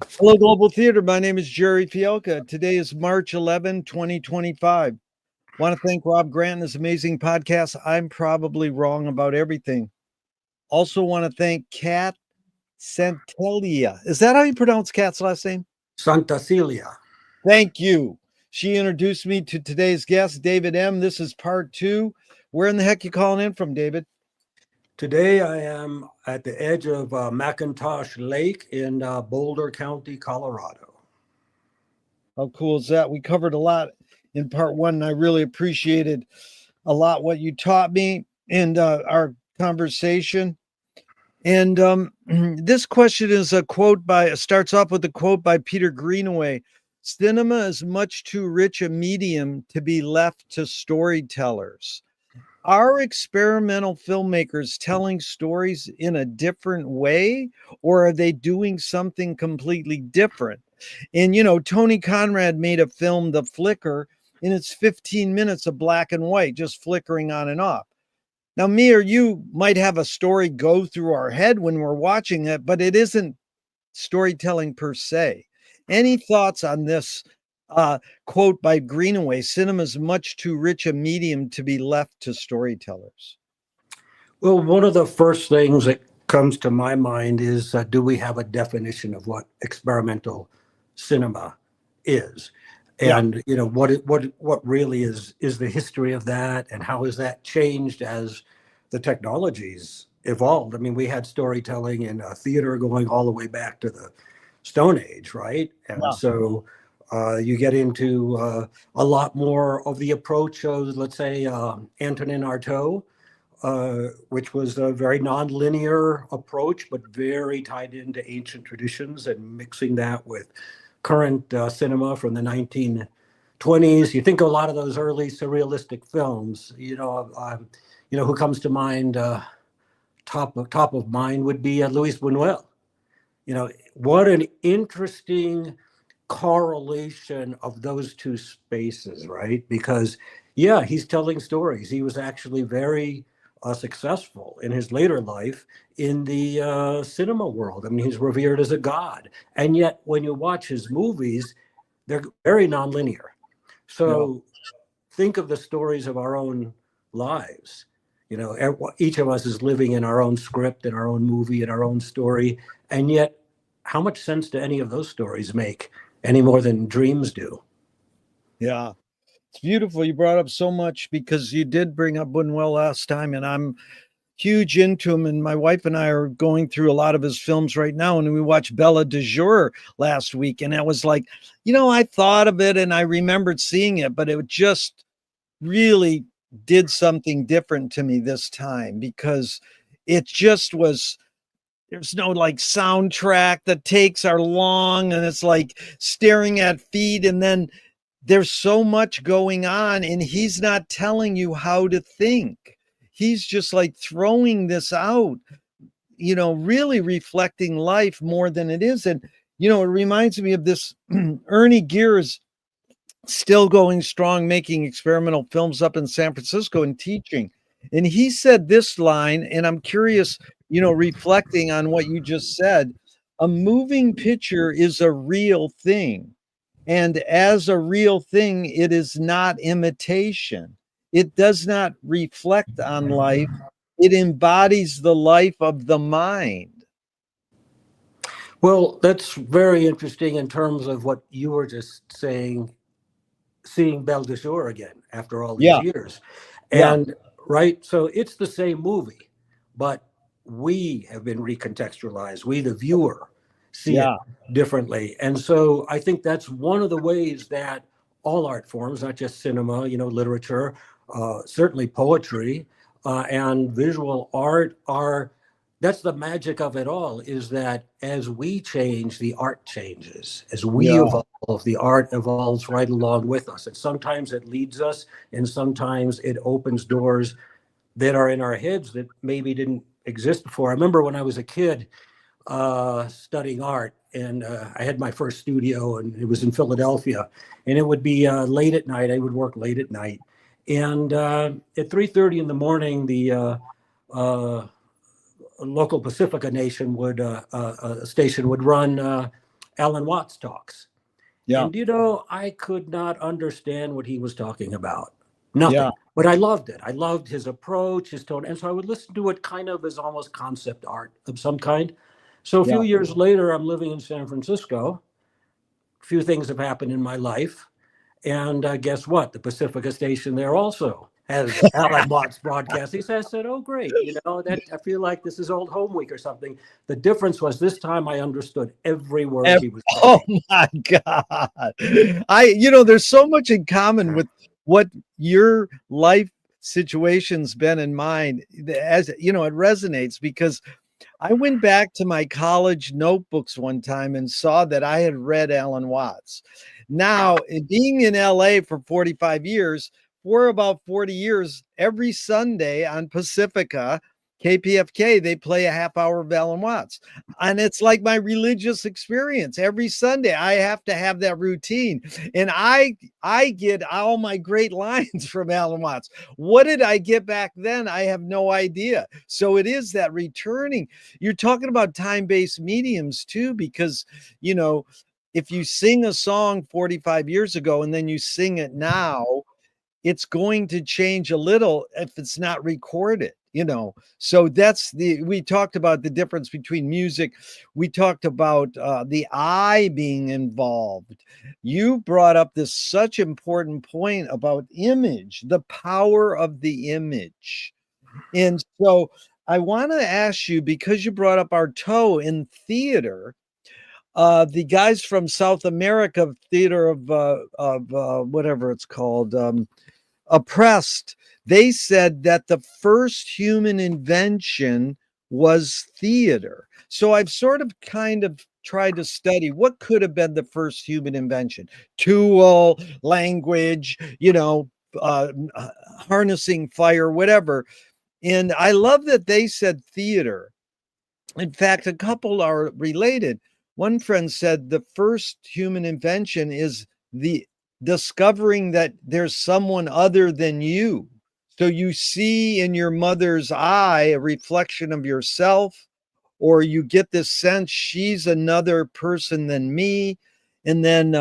Hello, Global Theater. My name is Jerry Fielka. Today is March 11, 2025. Want to thank Rob Grant and his amazing podcast. I'm probably wrong about everything. Also want to thank Kat Santelia. Is that how you pronounce Kat's last name? Santa Celia. Thank you. She introduced me to today's guest, David M. This is part two. Where in the heck you calling in from, David? Today I am at the edge of McIntosh Lake in Boulder County, Colorado. How cool is that? We covered a lot in part one, and I really appreciated a lot what you taught me and our conversation. And this question is a quote starts off with a quote by Peter Greenaway. Cinema is much too rich a medium to be left to storytellers. Are experimental filmmakers telling stories in a different way, or are they doing something completely different? And, Tony Conrad made a film, The Flicker, and it's 15 minutes of black and white, just flickering on and off. Now, me or you might have a story go through our head when we're watching it, but it isn't storytelling per se. Any thoughts on this quote by Greenaway? Cinema is much too rich a medium to be left to storytellers. Well, one of the first things that comes to my mind is, do we have a definition of what experimental cinema is? And what really is the history of that, and how has that changed as the technologies evolved? I mean, we had storytelling in theater going all the way back to the Stone Age, right? And so you get into a lot more of the approach of, let's say, Antonin Artaud, which was a very non-linear approach, but very tied into ancient traditions, and mixing that with current cinema from the 1920s. You think a lot of those early surrealistic films, who comes to mind, top of mind would be Luis Buñuel. What an interesting correlation of those two spaces, right? Because, he's telling stories. He was actually very successful in his later life in the cinema world. I mean, he's revered as a god. And yet, when you watch his movies, they're very nonlinear. So think of the stories of our own lives. Each of us is living in our own script, in our own movie, in our own story. And yet, how much sense do any of those stories make, any more than dreams do? Yeah, it's beautiful. You brought up so much, because you did bring up Buñuel last time, and I'm huge into him. And my wife and I are going through a lot of his films right now. And we watched Bella de Jour last week. And I was like, I thought of it and I remembered seeing it, but it just really did something different to me this time, because it just was. There's no like soundtrack. The takes are long and it's like staring at feet. And then there's so much going on, and he's not telling you how to think. He's just like throwing this out, really reflecting life more than it is. And, it reminds me of this Ernie Gears, still going strong, making experimental films up in San Francisco and teaching. And he said this line, and I'm curious, reflecting on what you just said, a moving picture is a real thing. And as a real thing, it is not imitation. It does not reflect on life. It embodies the life of the mind. Well, that's very interesting in terms of what you were just saying, seeing Belle de Jour again after all these years. And right, so it's the same movie, but we have been recontextualized. We, the viewer, see it differently. And so I think that's one of the ways that all art forms, not just cinema, literature, certainly poetry, and visual art that's the magic of it all, is that as we change, the art changes. As we evolve, the art evolves right along with us. And sometimes it leads us, and sometimes it opens doors that are in our heads that maybe didn't exist before. I remember when I was a kid studying art, and I had my first studio, and it was in Philadelphia, and it would be late at night. I would work late at night. And at 3:30 in the morning, the local Pacifica station would run Alan Watts talks. Yeah. And, I could not understand what he was talking about. Yeah. Nothing. But I loved it. I loved his approach, his tone. And so I would listen to it kind of as almost concept art of some kind. So a few Yeah. years later, I'm living in San Francisco. A few things have happened in my life. And guess what? The Pacifica station there also has Alan Watts broadcasting. So I said, oh, great. That I feel like this is old home week or something. The difference was this time I understood every word he was Oh saying. my God. There's so much in common with what your life situation's been in mine. As it resonates because I went back to my college notebooks one time and saw that I had read Alan Watts. Now, being in LA for 45 years, for about 40 years, every Sunday on Pacifica, KPFK, they play a half hour of Alan Watts. And it's like my religious experience. Every Sunday, I have to have that routine. And I get all my great lines from Alan Watts. What did I get back then? I have no idea. So it is that returning. You're talking about time-based mediums too, because, if you sing a song 45 years ago and then you sing it now, it's going to change a little if it's not recorded. So we talked about the difference between music. We talked about the eye being involved. You brought up this such important point about image, the power of the image. And so I want to ask you, because you brought up Artaud in theater, the guys from South America, theater of whatever it's called, Oppressed, they said that the first human invention was theater. So I've sort of kind of tried to study what could have been the first human invention. Tool, language, harnessing fire, whatever. And I love that they said theater. In fact, a couple are related. One friend said the first human invention is the discovering that there's someone other than you. So you see in your mother's eye a reflection of yourself, or you get this sense she's another person than me. And then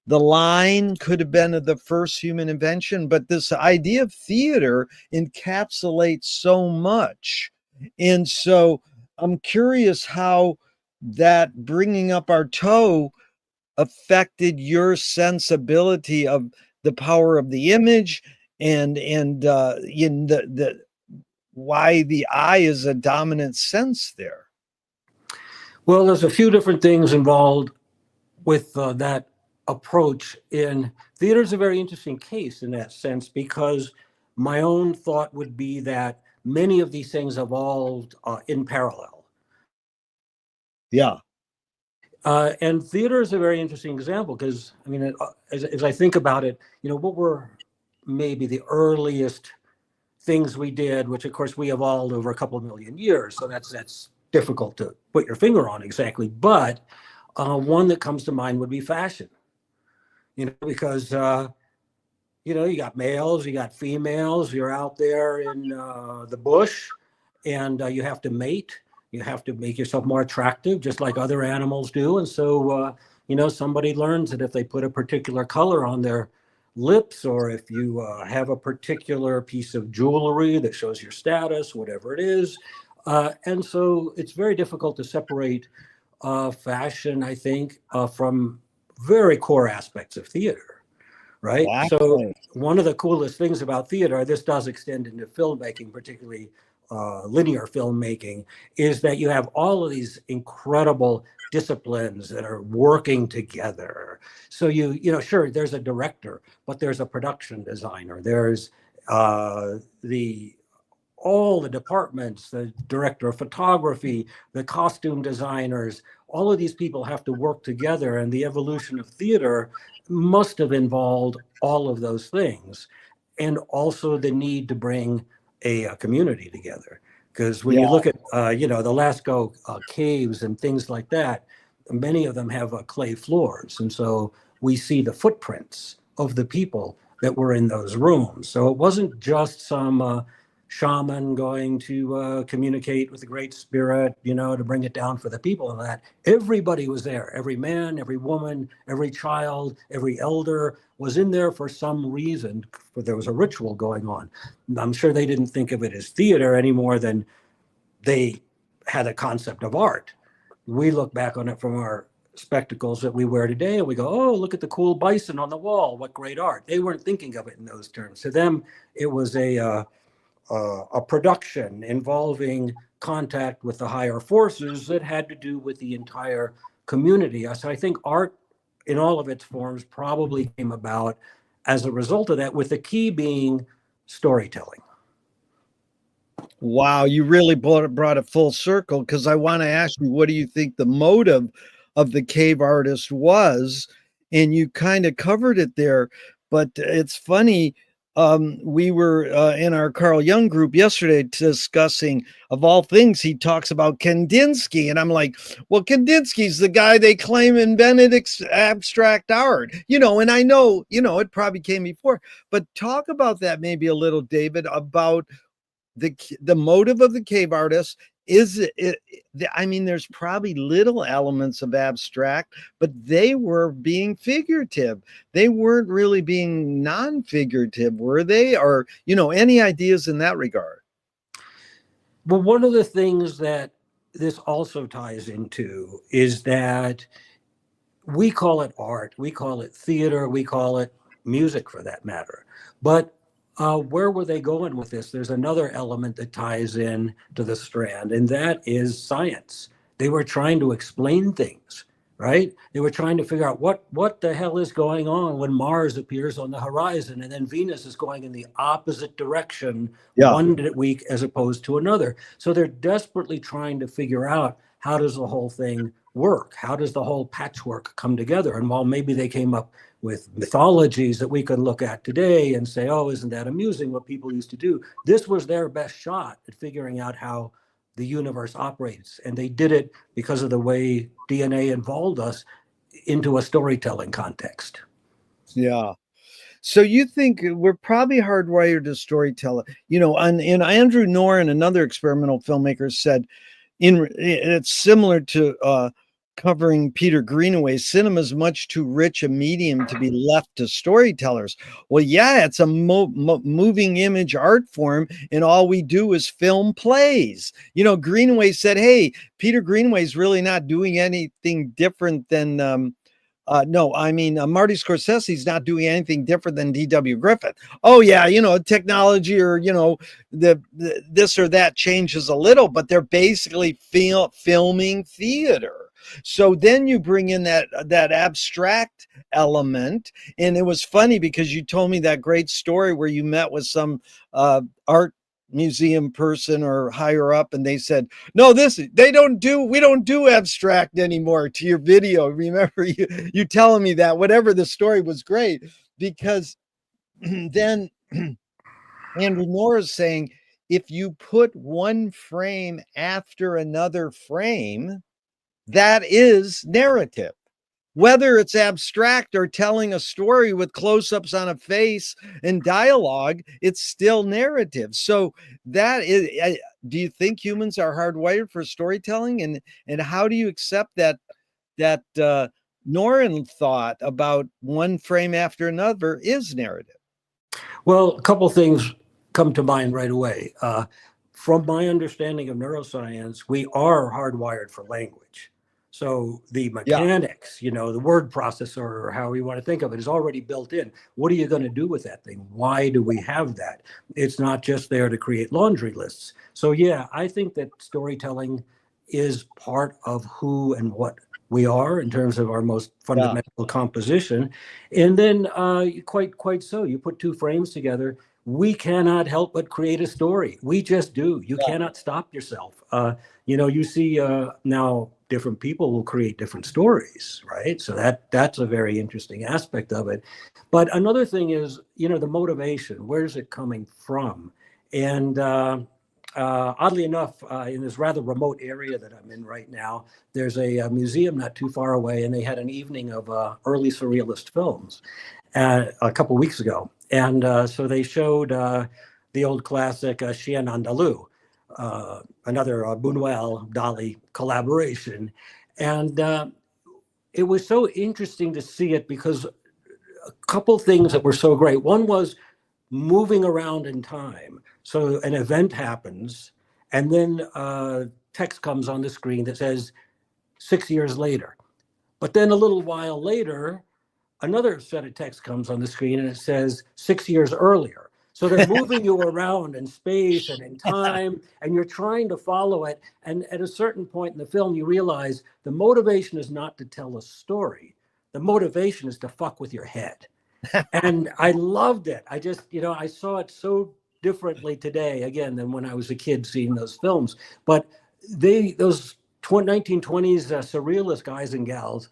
the line could have been the first human invention, but this idea of theater encapsulates so much. And so I'm curious how that bringing up Artaud affected your sensibility of the power of the image and in the why the eye is a dominant sense there. Well, there's a few different things involved with that approach. In theater is a very interesting case in that sense, because my own thought would be that many of these things evolved in parallel. Yeah. And theater is a very interesting example because, I mean, as I think about it, what were maybe the earliest things we did, which of course we evolved over a couple of million years. So that's difficult to put your finger on exactly. But one that comes to mind would be fashion, because, you got males, you got females, you're out there in the bush and you have to mate. You have to make yourself more attractive, just like other animals do. And so, somebody learns that if they put a particular color on their lips, or if you have a particular piece of jewelry that shows your status, whatever it is. And so it's very difficult to separate fashion, I think, from very core aspects of theater, right? Wow. So one of the coolest things about theater, this does extend into filmmaking, particularly linear filmmaking, is that you have all of these incredible disciplines that are working together. So sure, there's a director, but there's a production designer. There's all the departments, the director of photography, the costume designers. All of these people have to work together, and the evolution of theater must have involved all of those things, and also the need to bring a community together. Because when you look at, the Lascaux caves and things like that, many of them have clay floors. And so we see the footprints of the people that were in those rooms. So it wasn't just some shaman going to communicate with the Great Spirit, to bring it down for the people and that. Everybody was there. Every man, every woman, every child, every elder was in there for some reason. For there was a ritual going on. I'm sure they didn't think of it as theater any more than they had a concept of art. We look back on it from our spectacles that we wear today and we go, oh, look at the cool bison on the wall. What great art. They weren't thinking of it in those terms. To them, it was a production involving contact with the higher forces that had to do with the entire community. So I think art in all of its forms probably came about as a result of that, with the key being storytelling. Wow, you really brought it full circle, because I want to ask you, what do you think the motive of the cave artist was? And you kind of covered it there, but it's funny. We were in our Carl Jung group yesterday discussing, of all things, he talks about Kandinsky. And I'm like, well, Kandinsky's the guy they claim invented abstract art, and I know, it probably came before, but talk about that maybe a little, David, about the motive of the cave artist. There's probably little elements of abstract, but they were being figurative. They weren't really being non-figurative, were they? Or, any ideas in that regard? Well, one of the things that this also ties into is that we call it art, we call it theater, we call it music for that matter. But where were they going with this? There's another element that ties in to the strand, and that is science. They were trying to explain things, right? They were trying to figure out what the hell is going on when Mars appears on the horizon and then Venus is going in the opposite direction one week as opposed to another. So they're desperately trying to figure out, how does the whole thing work? How does the whole patchwork come together? And while maybe they came up with mythologies that we can look at today and say, oh, isn't that amusing what people used to do? This was their best shot at figuring out how the universe operates. And they did it because of the way DNA involved us into a storytelling context. Yeah. So you think we're probably hardwired to storyteller? And Andrew Norrin, another experimental filmmaker, said, it's similar to covering Peter Greenaway's, cinema is much too rich a medium to be left to storytellers. Well, yeah, it's a moving image art form, and all we do is film plays. Greenaway said, hey, Peter Greenaway's really not doing anything different than Marty Scorsese's not doing anything different than D.W. Griffith. Oh yeah, technology or the this or that changes a little, but they're basically filming theater. So then you bring in that abstract element, and it was funny because you told me that great story where you met with some art museum person or higher up, and they said, no, we don't do abstract anymore, to your video. Remember you telling me that? Whatever, the story was great, because then Andrew Moore is saying, if you put one frame after another frame, that is narrative. Whether it's abstract or telling a story with close-ups on a face and dialogue, it's still narrative. So that is, do you think humans are hardwired for storytelling? And how do you accept that Norrin thought about one frame after another is narrative? Well, a couple things come to mind right away. From my understanding of neuroscience, we are hardwired for language. So the mechanics, the word processor, or how you want to think of it, is already built in. What are you going to do with that thing? Why do we have that? It's not just there to create laundry lists. So yeah, I think that storytelling is part of who and what we are in terms of our most fundamental composition. And then quite so, you put two frames together, we cannot help but create a story. We just do. You cannot stop yourself. You see now different people will create different stories, right? So that's a very interesting aspect of it. But another thing is, the motivation. Where's it coming from? And oddly enough, in this rather remote area that I'm in right now, there's a museum not too far away, and they had an evening of early surrealist films a couple weeks ago. And so they showed the old classic Chien Andalou, another Buñuel-Dali collaboration. And it was so interesting to see it because a couple things that were so great. One was moving around in time. So an event happens, and then text comes on the screen that says 6 years later. But then a little while later, another set of text comes on the screen and it says 6 years earlier. So they're moving you around in space and in time, and you're trying to follow it. And at a certain point in the film, you realize the motivation is not to tell a story. The motivation is to fuck with your head. And I loved it. I just, I saw it so differently today, again, than when I was a kid seeing those films. But those 1920s surrealist guys and gals,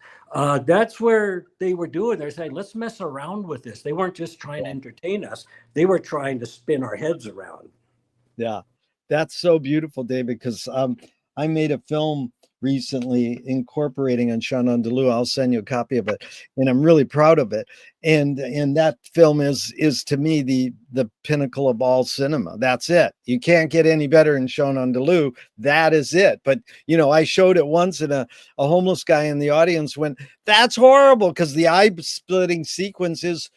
that's where they were doing. They're saying, let's mess around with this. They weren't just trying to entertain us. They were trying to spin our heads around. Yeah, that's so beautiful, David, because I made a film recently incorporating on Chien Andalou. I'll send you a copy of it, and I'm really proud of it. And that film is to me the pinnacle of all cinema. That's it. You can't get any better than Chien Andalou. That is it. But I showed it once, and a homeless guy in the audience went, "That's horrible," because the eye-splitting sequences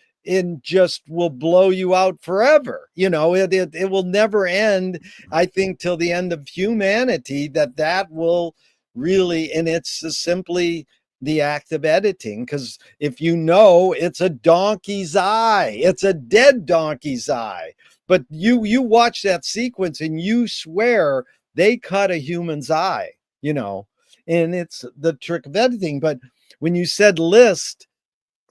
just will blow you out forever. It will never end. I think till the end of humanity that will really, and it's simply the act of editing, because if it's a donkey's eye, it's a dead donkey's eye, but you watch that sequence and you swear they cut a human's eye, and it's the trick of editing. But when you said list,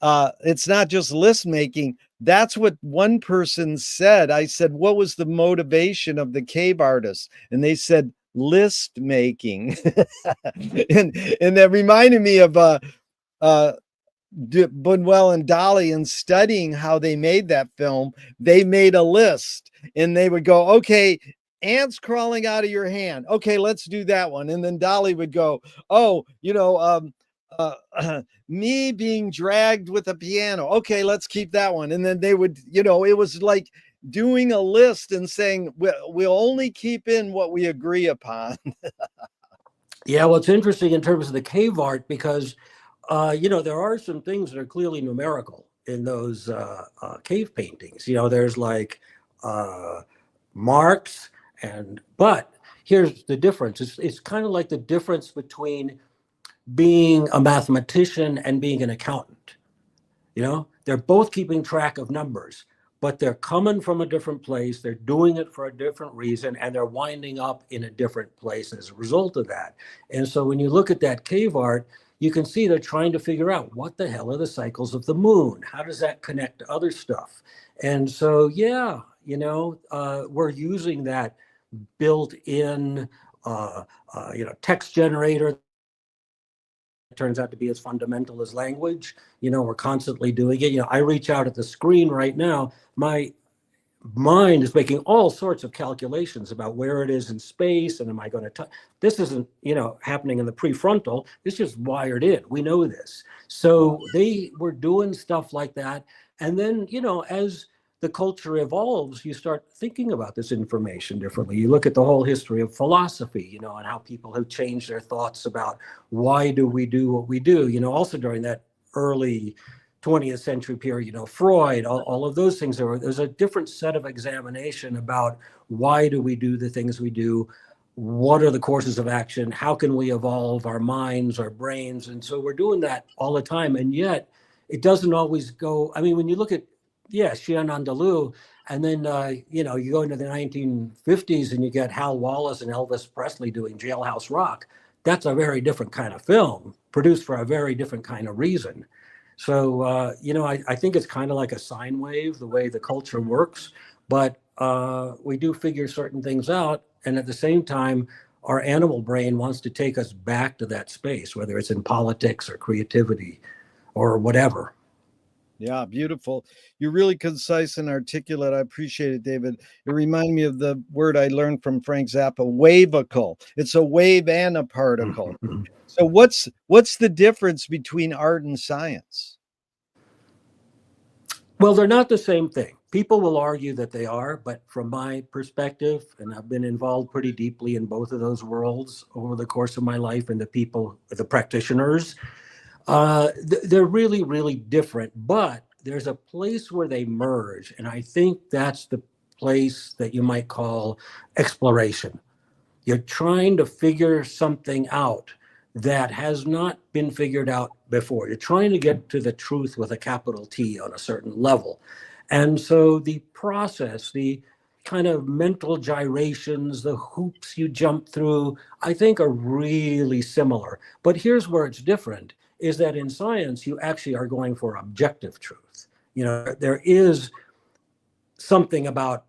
it's not just list making. That's what one person said. I said, what was the motivation of the cave artists? And they said, list making. and that reminded me of Buñuel and Dali, and studying how they made that film. They made a list, and they would go, okay, ants crawling out of your hand. Okay, let's do that one. And then Dali would go, oh, me being dragged with a piano. Okay, let's keep that one. And then they would, it was like doing a list and saying, we'll only keep in what we agree upon. Yeah, well, it's interesting in terms of the cave art because, there are some things that are clearly numerical in those cave paintings. There's like marks, but here's the difference. It's kind of like the difference between being a mathematician and being an accountant. They're both keeping track of numbers, but they're coming from a different place. They're doing it for a different reason, and they're winding up in a different place as a result of that. And so when you look at that cave art, you can see they're trying to figure out what the hell are the cycles of the moon? How does that connect to other stuff? And so, yeah, we're using that built-in, text generator. Turns out to be as fundamental as language. We're constantly doing it. I reach out at the screen right now. My mind is making all sorts of calculations about where it is in space, and am I going to touch? This isn't, happening in the prefrontal. It's just wired in. We know this. So they were doing stuff like that. And then, as the culture evolves, you start thinking about this information differently. You look at the whole history of philosophy, and how people have changed their thoughts about why do we do what we do. Also during that early 20th century period, Freud, all of those things. There's a different set of examination about why do we do the things we do? What are the courses of action? How can we evolve our minds, our brains? And so we're doing that all the time. And yet it doesn't always go. I mean, when you look at, Chien Andalou, and then, you go into the 1950s and you get Hal Wallace and Elvis Presley doing Jailhouse Rock. That's a very different kind of film, produced for a very different kind of reason. So, I think it's kind of like a sine wave, the way the culture works, but we do figure certain things out. And at the same time, our animal brain wants to take us back to that space, whether it's in politics or creativity or whatever. Yeah, beautiful. You're really concise and articulate. I appreciate it, David. It reminded me of the word I learned from Frank Zappa, wavicle. It's a wave and a particle. So what's the difference between art and science? Well, they're not the same thing. People will argue that they are, but from my perspective, and I've been involved pretty deeply in both of those worlds over the course of my life, and the practitioners, they're really, really different. But there's a place where they merge, and I think that's the place that you might call exploration. You're trying to figure something out that has not been figured out before. You're trying to get to the truth with a capital T on a certain level. And so the process, the kind of mental gyrations, the hoops you jump through, I think are really similar. But here's where it's different, is that in science, you actually are going for objective truth. There is something about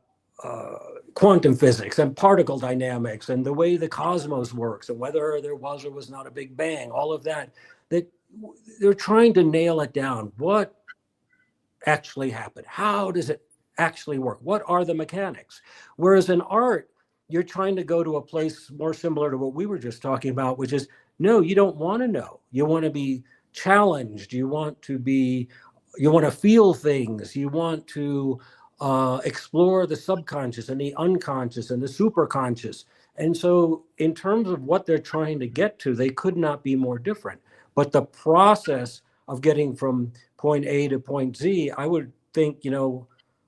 quantum physics and particle dynamics and the way the cosmos works and whether there was or was not a big bang, all of that they're trying to nail it down. What actually happened? How does it actually work? What are the mechanics? Whereas in art, you're trying to go to a place more similar to what we were just talking about, which is, no, you don't want to know. You want to be challenged. You want to feel things. You want to explore the subconscious and the unconscious and the superconscious. And so in terms of what they're trying to get to, they could not be more different. But the process of getting from point A to point Z, I would think,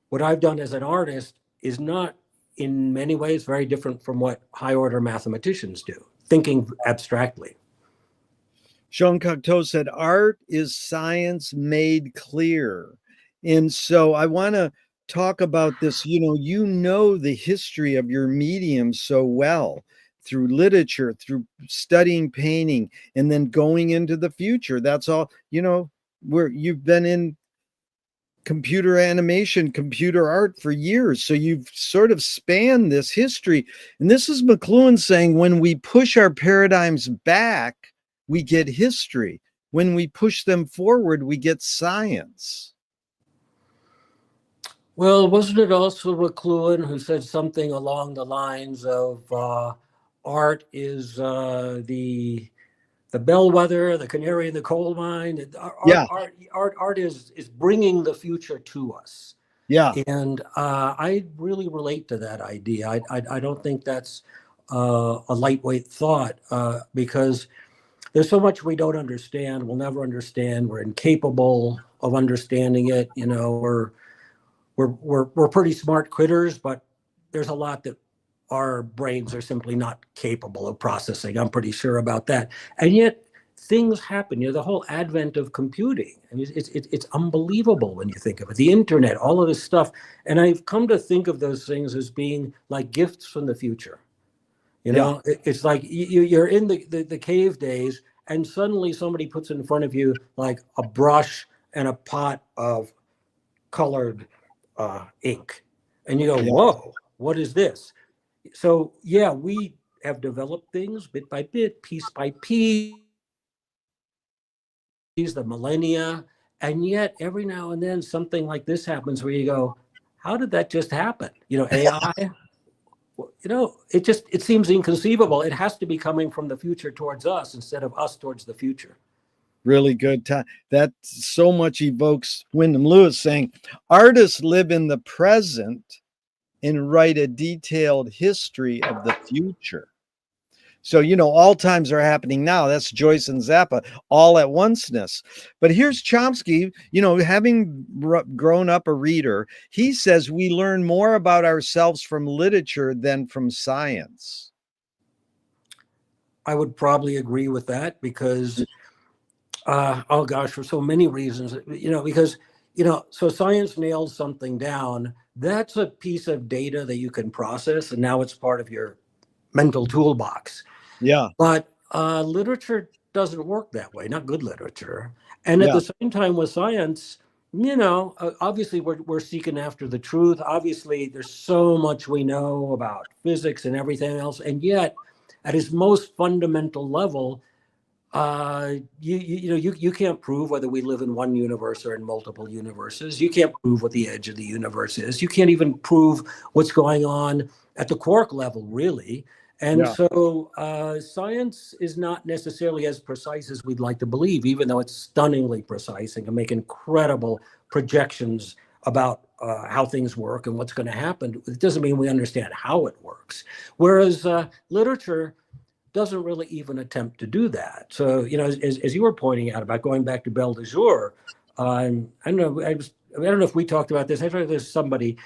what I've done as an artist is not in many ways very different from what high order mathematicians do, thinking abstractly. Jean Cocteau said, art is science made clear. And so I want to talk about this. The history of your medium so well through literature, through studying painting, and then going into the future. That's all, where you've been in computer animation, computer art for years. So you've sort of spanned this history. And this is McLuhan saying, when we push our paradigms back, we get history. When we push them forward, we get science. Well, wasn't it also McLuhan who said something along the lines of art is the bellwether, the canary in the coal mine? Art is bringing the future to us. Yeah. And I really relate to that idea. I don't think that's a lightweight thought because there's so much we don't understand. We'll never understand. We're incapable of understanding it. We're pretty smart critters, but there's a lot that our brains are simply not capable of processing. I'm pretty sure about that. And yet things happen. The whole advent of computing, I mean, it's unbelievable when you think of it. The internet, all of this stuff. And I've come to think of those things as being like gifts from the future. It's like you're in the cave days, and suddenly somebody puts in front of you like a brush and a pot of colored ink. And you go, whoa, what is this? So, yeah, we have developed things bit by bit, piece by piece, the millennia. And yet every now and then something like this happens where you go, how did that just happen? AI, it seems inconceivable. It has to be coming from the future towards us instead of us towards the future. Really good time. That so much evokes Wyndham Lewis saying, artists live in the present and write a detailed history of the future. So, all times are happening now. That's Joyce and Zappa, all at onceness. But here's Chomsky, having grown up a reader, he says we learn more about ourselves from literature than from science. I would probably agree with that because, oh gosh, for so many reasons, because, so science nails something down. That's a piece of data that you can process, and now it's part of your mental toolbox. Yeah. But literature doesn't work that way, not good literature. And at the same time with science, obviously we're seeking after the truth. Obviously, there's so much we know about physics and everything else. And yet, at its most fundamental level, you can't prove whether we live in one universe or in multiple universes. You can't prove what the edge of the universe is. You can't even prove what's going on at the quark level, really. And so science is not necessarily as precise as we'd like to believe, even though it's stunningly precise and can make incredible projections about how things work and what's going to happen. It doesn't mean we understand how it works. Whereas literature doesn't really even attempt to do that. So, as you were pointing out about going back to Belle de Jour, I don't know. I don't know if we talked about this. I thought there's somebody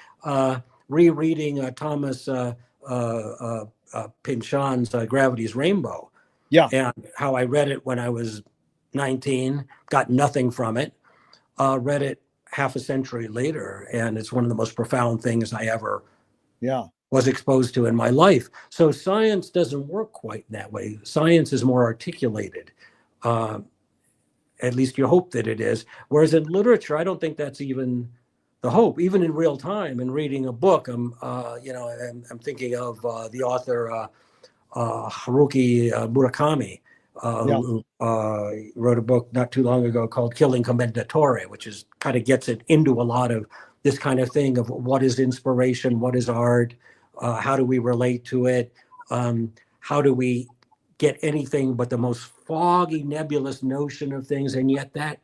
rereading Thomas Pynchon's Gravity's Rainbow. Yeah. And how I read it when I was 19, got nothing from it. Read it half a century later, and it's one of the most profound things I ever was exposed to in my life. So science doesn't work quite that way. Science is more articulated. At least you hope that it is. Whereas in literature, I don't think that's even the hope. Even in real time, in reading a book, I'm thinking of the author Haruki Murakami, who wrote a book not too long ago called Killing Commendatore, which is kind of gets it into a lot of this kind of thing of what is inspiration, what is art, how do we relate to it, how do we get anything but the most foggy, nebulous notion of things, and yet that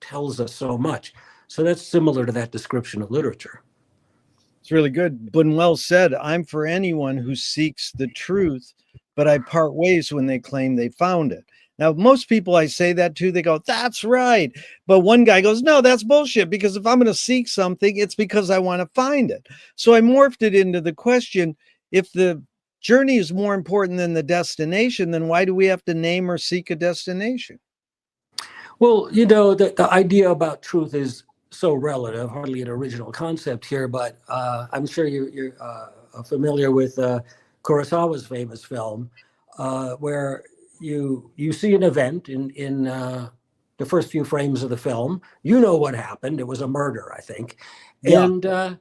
tells us so much. So that's similar to that description of literature. It's really good. Buñuel said, "I'm for anyone who seeks the truth, but I part ways when they claim they found it." Now, most people I say that to, they go, "That's right." But one guy goes, "No, that's bullshit, because if I'm going to seek something, it's because I want to find it." So I morphed it into the question, if the journey is more important than the destination, then why do we have to name or seek a destination? Well, the idea about truth is so relative, hardly an original concept here, but I'm sure you're familiar with Kurosawa's famous film, where you see an event in the first few frames of the film. You know what happened. It was a murder, I think. Yeah. And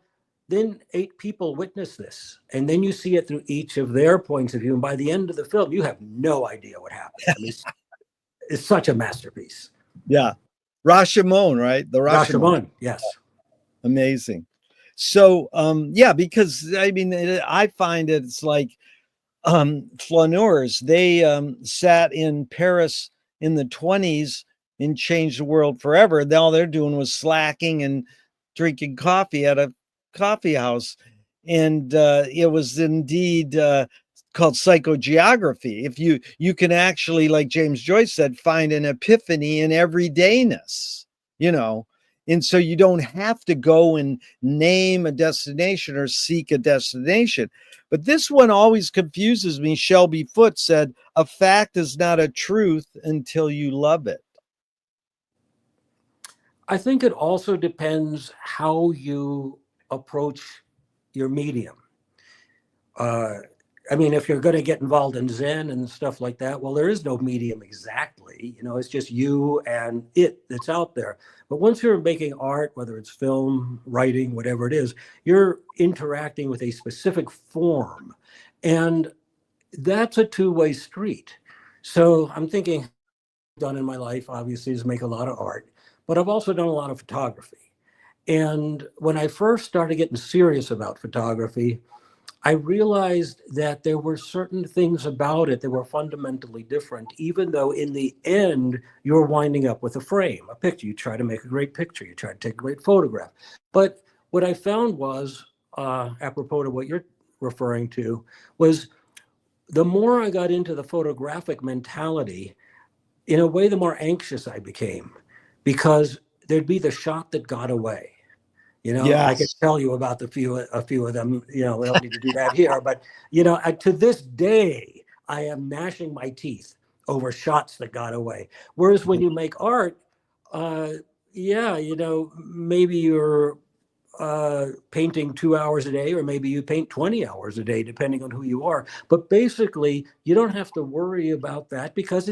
then 8 people witness this. And then you see it through each of their points of view. And by the end of the film, you have no idea what happened. I mean, it's such a masterpiece. Yeah. Rashomon, right? The Rashomon, yes. Amazing. So, because I mean, I find it's like flaneurs. They sat in Paris in the 1920s and changed the world forever. And all they're doing was slacking and drinking coffee at a coffee house. And it was indeed called psychogeography. If you can actually, like James Joyce said, find an epiphany in everydayness, and so you don't have to go and name a destination or seek a destination. But this one always confuses me. Shelby Foote said, "A fact is not a truth until you love it." I think it also depends how you approach your medium. I mean, if you're going to get involved in Zen and stuff like that, well, there is no medium exactly. It's just you and it that's out there. But once you're making art, whether it's film, writing, whatever it is, you're interacting with a specific form. And that's a two-way street. So I'm thinking, done in my life, obviously, is make a lot of art, but I've also done a lot of photography. And when I first started getting serious about photography, I realized that there were certain things about it that were fundamentally different, even though in the end, you're winding up with a frame, a picture. You try to make a great picture. You try to take a great photograph. But what I found was, apropos to what you're referring to, was the more I got into the photographic mentality, in a way, the more anxious I became, because there'd be the shot that got away. I could tell you about a few of them. We don't need to do that here. But, to this day, I am gnashing my teeth over shots that got away. Whereas when you make art, maybe you're painting 2 hours a day, or maybe you paint 20 hours a day, depending on who you are. But basically, you don't have to worry about that, because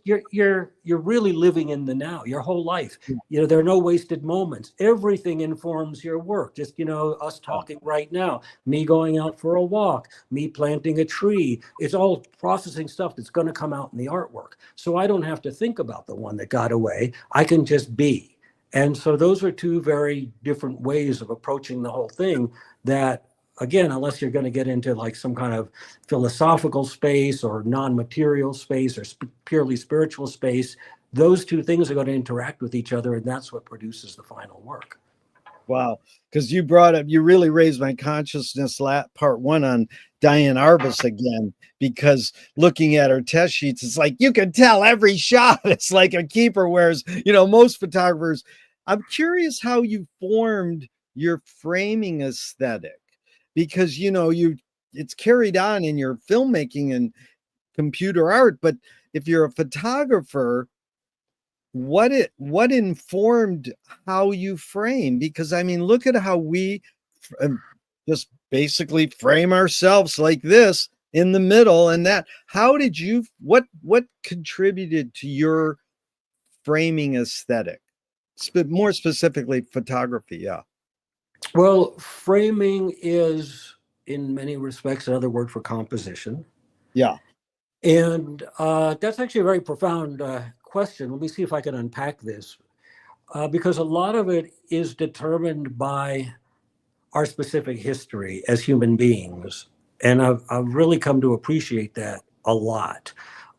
you're really living in the now, your whole life. There are no wasted moments. Everything informs your work. Just, us talking right now, me going out for a walk, me planting a tree. It's all processing stuff that's going to come out in the artwork. So I don't have to think about the one that got away. I can just be. And so those are two very different ways of approaching the whole thing that, again, unless you're going to get into like some kind of philosophical space or non-material space or purely spiritual space, those two things are going to interact with each other, and that's what produces the final work. Wow. Because you brought up, you really raised my consciousness part one on Diane Arbus again, because looking at her test sheets, it's like you can tell every shot. It's like a keeper, whereas, most photographers, I'm curious how you formed your framing aesthetic, because, it's carried on in your filmmaking and computer art. But if you're a photographer, what informed how you frame? Because I mean, look at how we just basically frame ourselves like this in the middle, and that, how did you, what contributed to your framing aesthetic, more specifically photography? Yeah. Well, framing is, in many respects, another word for composition. Yeah. And that's actually a very profound question. Let me see if I can unpack this, because a lot of it is determined by our specific history as human beings. And I've really come to appreciate that a lot.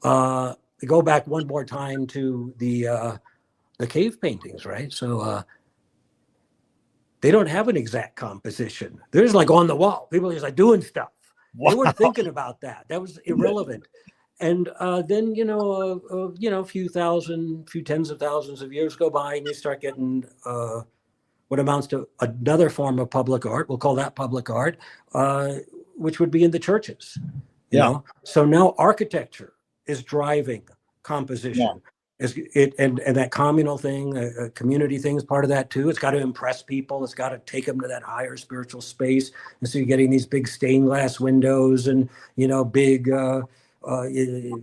Go back one more time to the cave paintings, right? So they don't have an exact composition. They're just like on the wall. People are just like doing stuff. They Wow. weren't thinking about that. That was irrelevant. And then, a few tens of thousands of years go by, and you start getting what amounts to another form of public art. We'll call that public art, which would be in the churches. Yeah. So now architecture is driving composition. Yeah. And that communal thing, community thing is part of that too. It's got to impress people. It's got to take them to that higher spiritual space. And so you're getting these big stained glass windows and, big,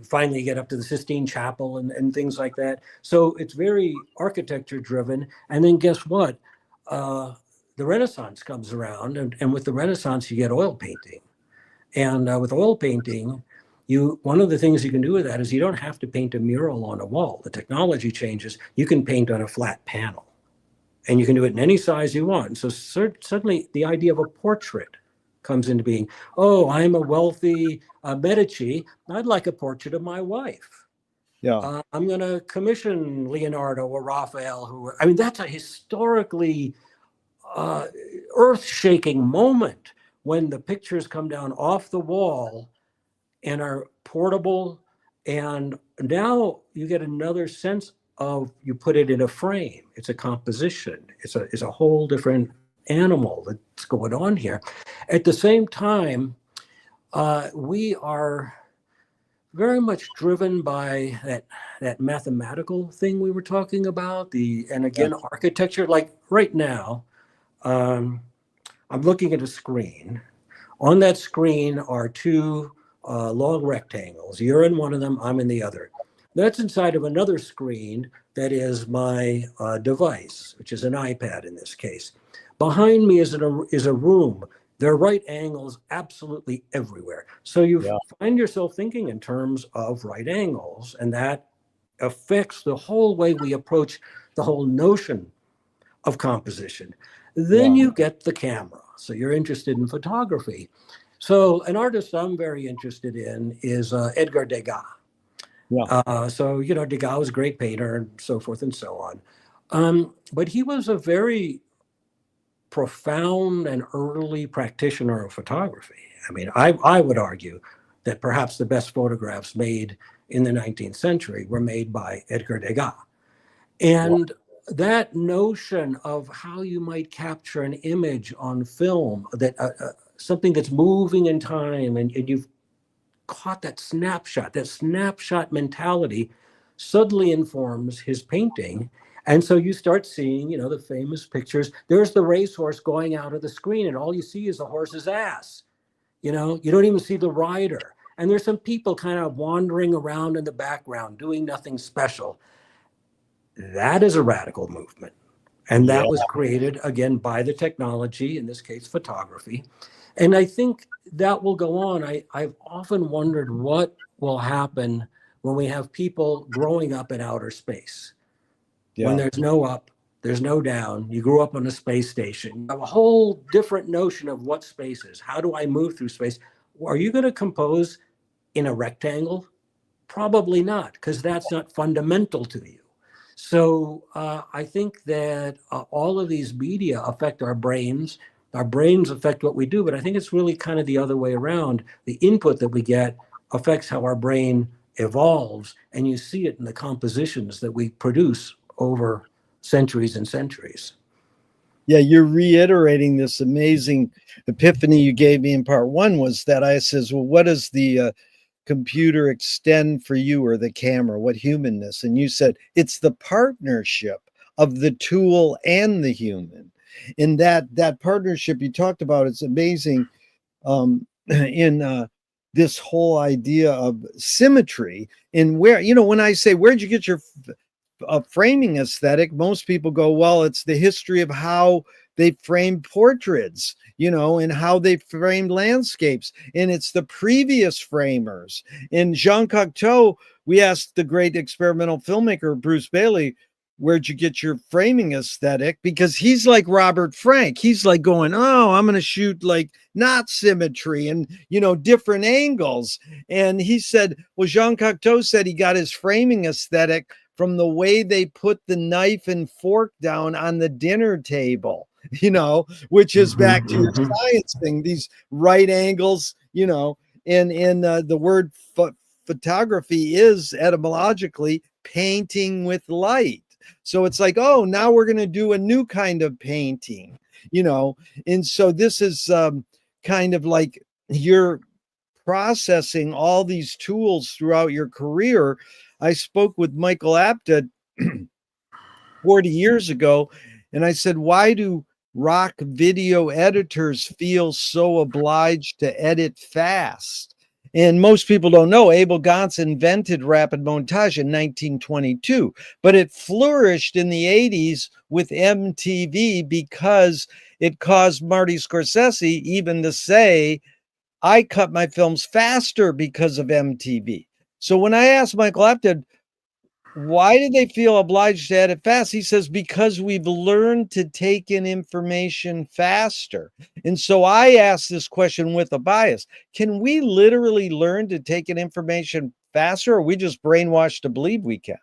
finally you get up to the Sistine Chapel and things like that. So it's very architecture driven. And then guess what? The Renaissance comes around, and with the Renaissance, you get oil painting. And with oil painting, one of the things you can do with that is you don't have to paint a mural on a wall. The technology changes. You can paint on a flat panel, and you can do it in any size you want. So suddenly the idea of a portrait comes into being. Oh, I'm a wealthy Medici. I'd like a portrait of my wife. Yeah. I'm going to commission Leonardo or Raphael. I mean, that's a historically earth-shaking moment when the pictures come down off the wall and are portable. And now you get another sense of, you put it in a frame. It's a composition. It's a whole different animal that's going on here. At the same time, we are very much driven by that mathematical thing we were talking about. And again, architecture. Like right now, I'm looking at a screen. On that screen are two long rectangles. You're in one of them, I'm in the other. That's inside of another screen that is my device, which is an iPad in this case. Behind me is a room. There are right angles absolutely everywhere. So you find yourself thinking in terms of right angles, and that affects the whole way we approach the whole notion of composition. Then you get the camera. So you're interested in photography. So an artist I'm very interested in is Edgar Degas. So, Degas was a great painter and so forth and so on. But he was a very profound and early practitioner of photography. I mean, I would argue that perhaps the best photographs made in the 19th century were made by Edgar Degas. And that notion of how you might capture an image on film, that something that's moving in time, and you've caught that snapshot mentality suddenly informs his painting. And so you start seeing, the famous pictures. There's the racehorse going out of the screen, and all you see is the horse's ass. You don't even see the rider. And there's some people kind of wandering around in the background doing nothing special. That is a radical movement. And that was created, again, by the technology, in this case, photography. And I think that will go on. I've often wondered what will happen when we have people growing up in outer space. When there's no up, there's no down. You grew up on a space station. You have a whole different notion of what space is. How do I move through space? Are you going to compose in a rectangle? Probably not, because that's not fundamental to you. So I think that all of these media affect our brains. Our brains affect what we do, but I think it's really kind of the other way around. The input that we get affects how our brain evolves, and you see it in the compositions that we produce over centuries and centuries. Yeah, you're reiterating this amazing epiphany you gave me in part one, was that I says, well, what does the computer extend for you, or the camera? What humanness? And you said it's the partnership of the tool and the human. And that partnership you talked about, it's amazing, in this whole idea of symmetry. And where, when I say, where'd you get your framing aesthetic, most people go, well, it's the history of how they framed portraits, and how they framed landscapes. And it's the previous framers. In Jean Cocteau, we asked the great experimental filmmaker, Bruce Bailey, where'd you get your framing aesthetic? Because he's like Robert Frank. He's like going, oh, I'm going to shoot like not symmetry and, different angles. And he said, well, Jean Cocteau said he got his framing aesthetic from the way they put the knife and fork down on the dinner table, which is back to your science thing, these right angles, and the word photography is etymologically painting with light. So it's like, oh, now we're going to do a new kind of painting, and so this is kind of like you're processing all these tools throughout your career. I spoke with Michael Apted 40 years ago, and I said, why do rock video editors feel so obliged to edit fast? And most people don't know Abel Gance invented rapid montage in 1922, but it flourished in the 80s with MTV because it caused Marty Scorsese even to say, I cut my films faster because of MTV. So when I asked Michael Apted, why did they feel obliged to edit fast? He says, because we've learned to take in information faster. And so I asked this question with a bias. Can we literally learn to take in information faster, or are we just brainwashed to believe we can?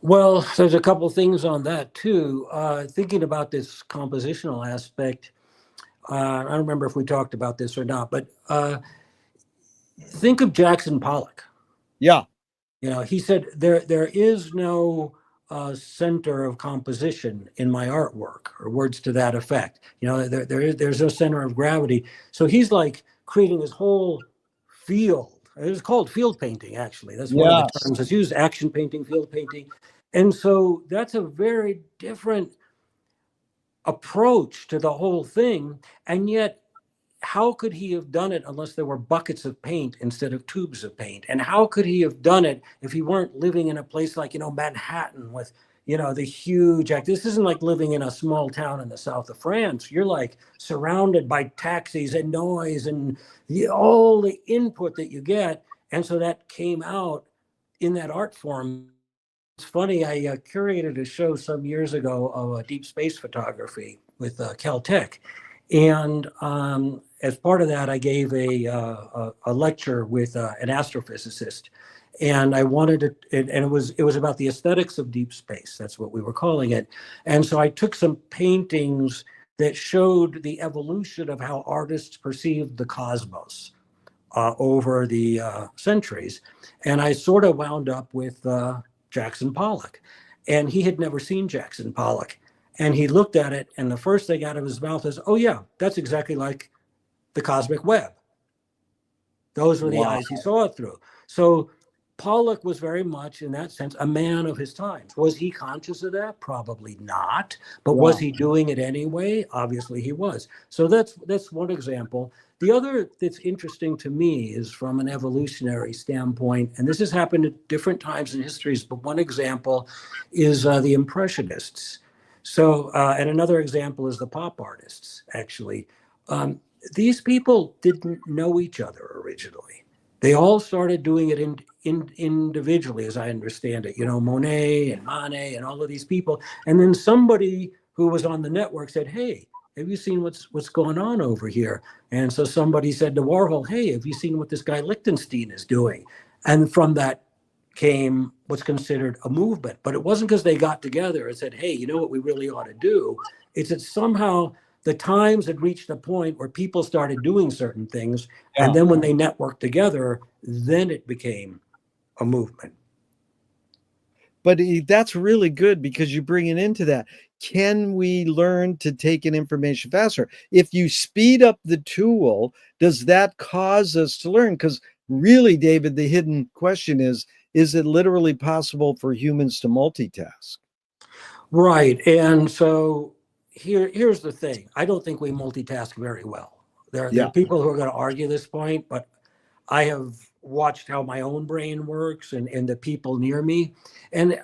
Well, there's a couple things on that too. Thinking about this compositional aspect, I don't remember if we talked about this or not, but think of Jackson Pollock. Yeah. He said there is no center of composition in my artwork, or words to that effect. There's no center of gravity. So he's like creating this whole field. It's called field painting, actually. That's one of the terms that's used: action painting, field painting. And so that's a very different approach to the whole thing. And yet, how could he have done it unless there were buckets of paint instead of tubes of paint? And how could he have done it if he weren't living in a place like, Manhattan with, the huge act? This isn't like living in a small town in the south of France. You're like surrounded by taxis and noise and all the input that you get. And so that came out in that art form. It's funny, I curated a show some years ago of deep space photography with Caltech. And as part of that, I gave a lecture with an astrophysicist, and I wanted to, and it was about the aesthetics of deep space. That's what we were calling it. And so I took some paintings that showed the evolution of how artists perceived the cosmos over the centuries, and I sort of wound up with Jackson Pollock, and he had never seen Jackson Pollock. And he looked at it, and the first thing out of his mouth is, oh, yeah, that's exactly like the cosmic web. Those were the eyes he saw it through. So Pollock was very much, in that sense, a man of his times. Was he conscious of that? Probably not. But was he doing it anyway? Obviously he was. So that's one example. The other that's interesting to me is from an evolutionary standpoint, and this has happened at different times in histories, but one example is the Impressionists. So, and another example is the pop artists, actually. These people didn't know each other originally. They all started doing it individually, as I understand it. Monet and Manet and all of these people. And then somebody who was on the network said, hey, have you seen what's going on over here? And so somebody said to Warhol, hey, have you seen what this guy Lichtenstein is doing? And from that came what's considered a movement. But it wasn't because they got together and said, hey, you know what we really ought to do? It's that somehow the times had reached a point where people started doing certain things. And Yeah. then when they networked together, then it became a movement. But that's really good because you bring it into that. Can we learn to take in information faster? If you speed up the tool, does that cause us to learn? Because really, David, the hidden question is it literally possible for humans to multitask? Right. And so here's the thing. I don't think we multitask very well. There Yeah. are people who are going to argue this point, but I have watched how my own brain works and the people near me. And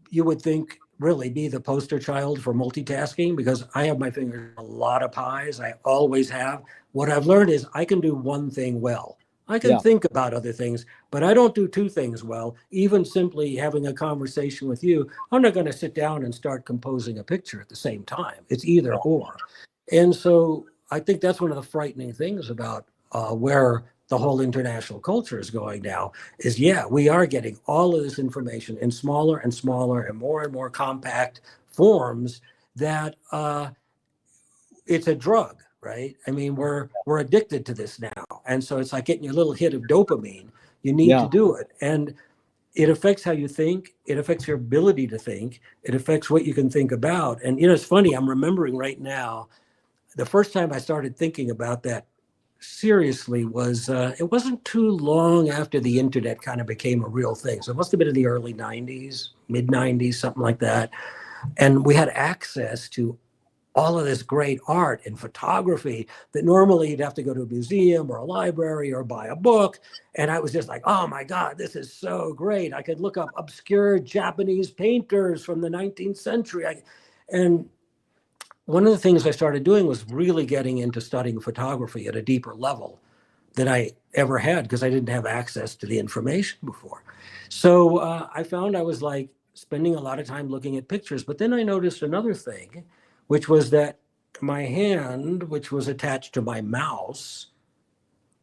you would think, really be the poster child for multitasking because I have my fingers in a lot of pies. I always have. What I've learned is I can do one thing well. I can Yeah. think about other things, but I don't do two things well. Even simply having a conversation with you, I'm not going to sit down and start composing a picture at the same time. It's either or. And so I think that's one of the frightening things about where the whole international culture is going now is, yeah, we are getting all of this information in smaller and smaller and more compact forms that it's a drug, right? I mean, we're addicted to this now. And so it's like getting your little hit of dopamine. You need Yeah. to do it. And it affects how you think. It affects your ability to think. It affects what you can think about. And, it's funny, I'm remembering right now, the first time I started thinking about that seriously was it wasn't too long after the internet kind of became a real thing. So it must have been in the early 90s, mid 90s, something like that. And we had access to all of this great art and photography that normally you'd have to go to a museum or a library or buy a book. And I was just like, oh my God, this is so great. I could look up obscure Japanese painters from the 19th century. And one of the things I started doing was really getting into studying photography at a deeper level than I ever had because I didn't have access to the information before. So I found I was like spending a lot of time looking at pictures. But then I noticed another thing, which was that my hand, which was attached to my mouse,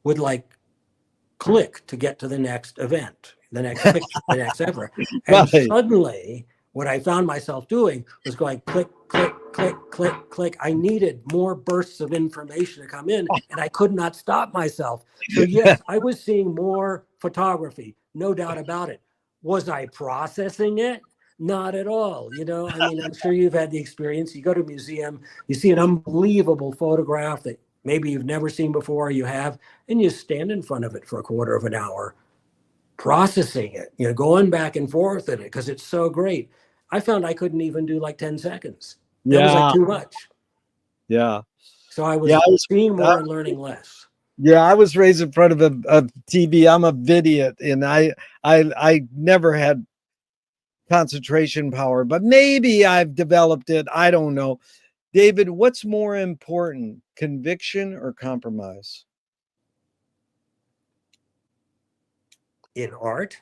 would like click to get to the next event, the next picture, the next ever. And Right. suddenly, what I found myself doing was going click, click, click, click, click. I needed more bursts of information to come in, and I could not stop myself. So, yes, I was seeing more photography, no doubt about it. Was I processing it? Not at all. I mean, I'm sure you've had the experience. You go to a museum, you see an unbelievable photograph that maybe you've never seen before, you have, and you stand in front of it for a quarter of an hour, processing it, going back and forth at it because it's so great. I found I couldn't even do like 10 seconds. That was like Yeah. too much. Yeah. So I Yeah. was seeing more and learning less. Yeah, I was raised in front of a TV. I'm a vidiot, and I never had concentration power, but maybe I've developed it. I don't know. David, what's more important, conviction or compromise? In art?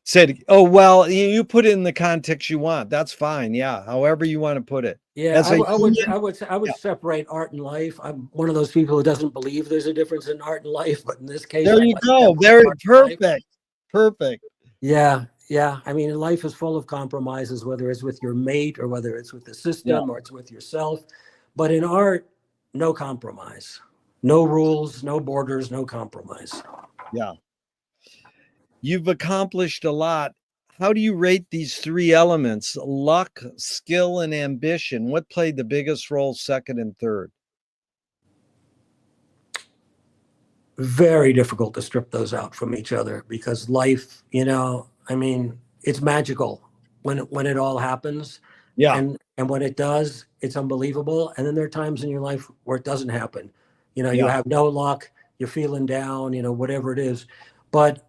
Said, oh, well, you put it in the context you want. That's fine. Yeah, however you want to put it. Yeah, As a human, I would yeah, separate art and life. I'm one of those people who doesn't believe there's a difference in art and life, but in this case, there I'd you like to go. separate Very art and life. perfect. Perfect. Yeah, yeah. I mean, life is full of compromises, whether it's with your mate or whether it's with the Yeah, system or it's with yourself. But in art, no compromise, no rules, no borders, no compromise. yeah. You've accomplished a lot. How do you rate these three elements, luck, skill, and ambition? What played the biggest role, second and third? Very difficult to strip those out from each other because life, I mean, it's magical when it all happens. Yeah, And when it does, it's unbelievable. And then there are times in your life where it doesn't happen. You yeah, have no luck, you're feeling down, whatever it is. But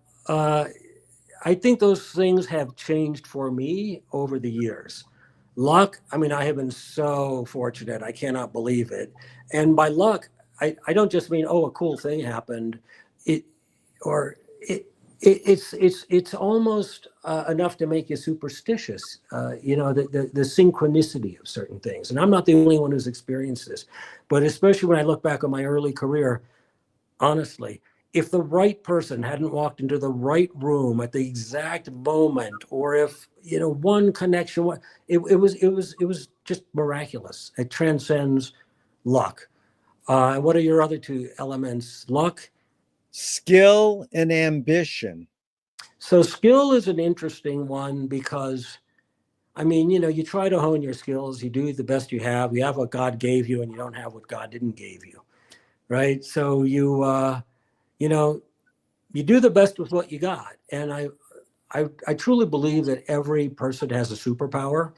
I think those things have changed for me over the years. Luck, I mean, I have been so fortunate. I cannot believe it. And by luck, I don't just mean, oh, a cool thing happened. It or it's almost enough to make you superstitious. The synchronicity of certain things. And I'm not the only one who's experienced this, but especially when I look back on my early career, honestly, if the right person hadn't walked into the right room at the exact moment, or if, one connection, it was just miraculous. It transcends luck. What are your other two elements? Luck. Skill and ambition. So skill is an interesting one because, I mean, you try to hone your skills, you do the best you have what God gave you, and you don't have what God didn't give you, right? So you know, you do the best with what you got. And I truly believe that every person has a superpower.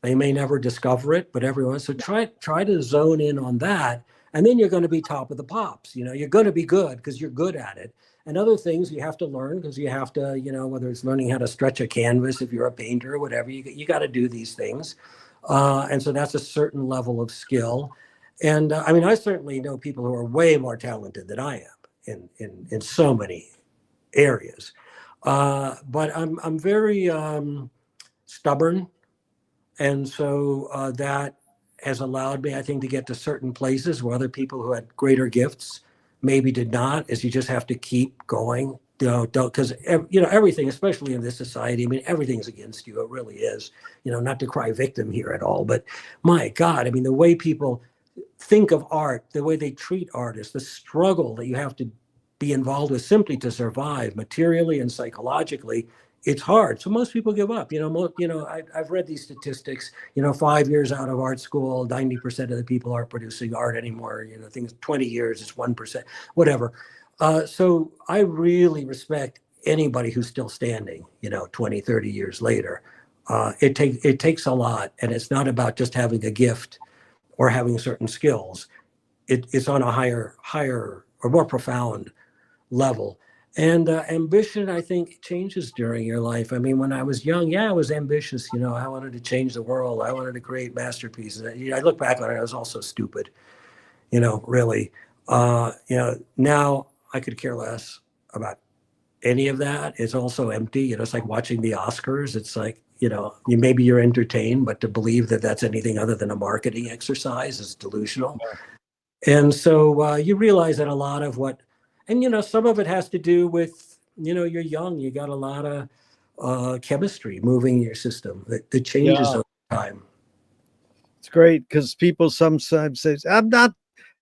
They may never discover it, but everyone. So try to zone in on that, and then you're going to be top of the pops. You're going to be good because you're good at it. And other things you have to learn because you have to, whether it's learning how to stretch a canvas if you're a painter or whatever, you got to do these things. And so that's a certain level of skill. And I mean, I certainly know people who are way more talented than I am in so many areas. But I'm very stubborn, and so that has allowed me, I think, to get to certain places where other people who had greater gifts maybe did not. Is you just have to keep going. Don't because everything, especially in this society. I mean, everything's against you. It really is. Not to cry victim here at all, but my God, I mean, the way people think of art, the way they treat artists, the struggle that you have to be involved with simply to survive materially and psychologically, it's hard. So most people give up. I've read these statistics. 5 years out of art school, 90% of the people aren't producing art anymore. Things 20 years, it's 1%, whatever. So I really respect anybody who's still standing. 20, 30 years later. It takes a lot, and it's not about just having a gift or having certain skills. It's on a higher or more profound level. And ambition, I think, changes during your life. I mean, when I was young, yeah, I was ambitious. I wanted to change the world. I wanted to create masterpieces. I look back on it, I was also stupid, really. Now I could care less about any of that. It's also empty. It's like watching the Oscars. It's like, maybe you're entertained, but to believe that that's anything other than a marketing exercise is delusional. And so you realize that a lot of what, and some of it has to do with, you're young, you got a lot of chemistry moving in your system that changes over time. It's great because people sometimes say,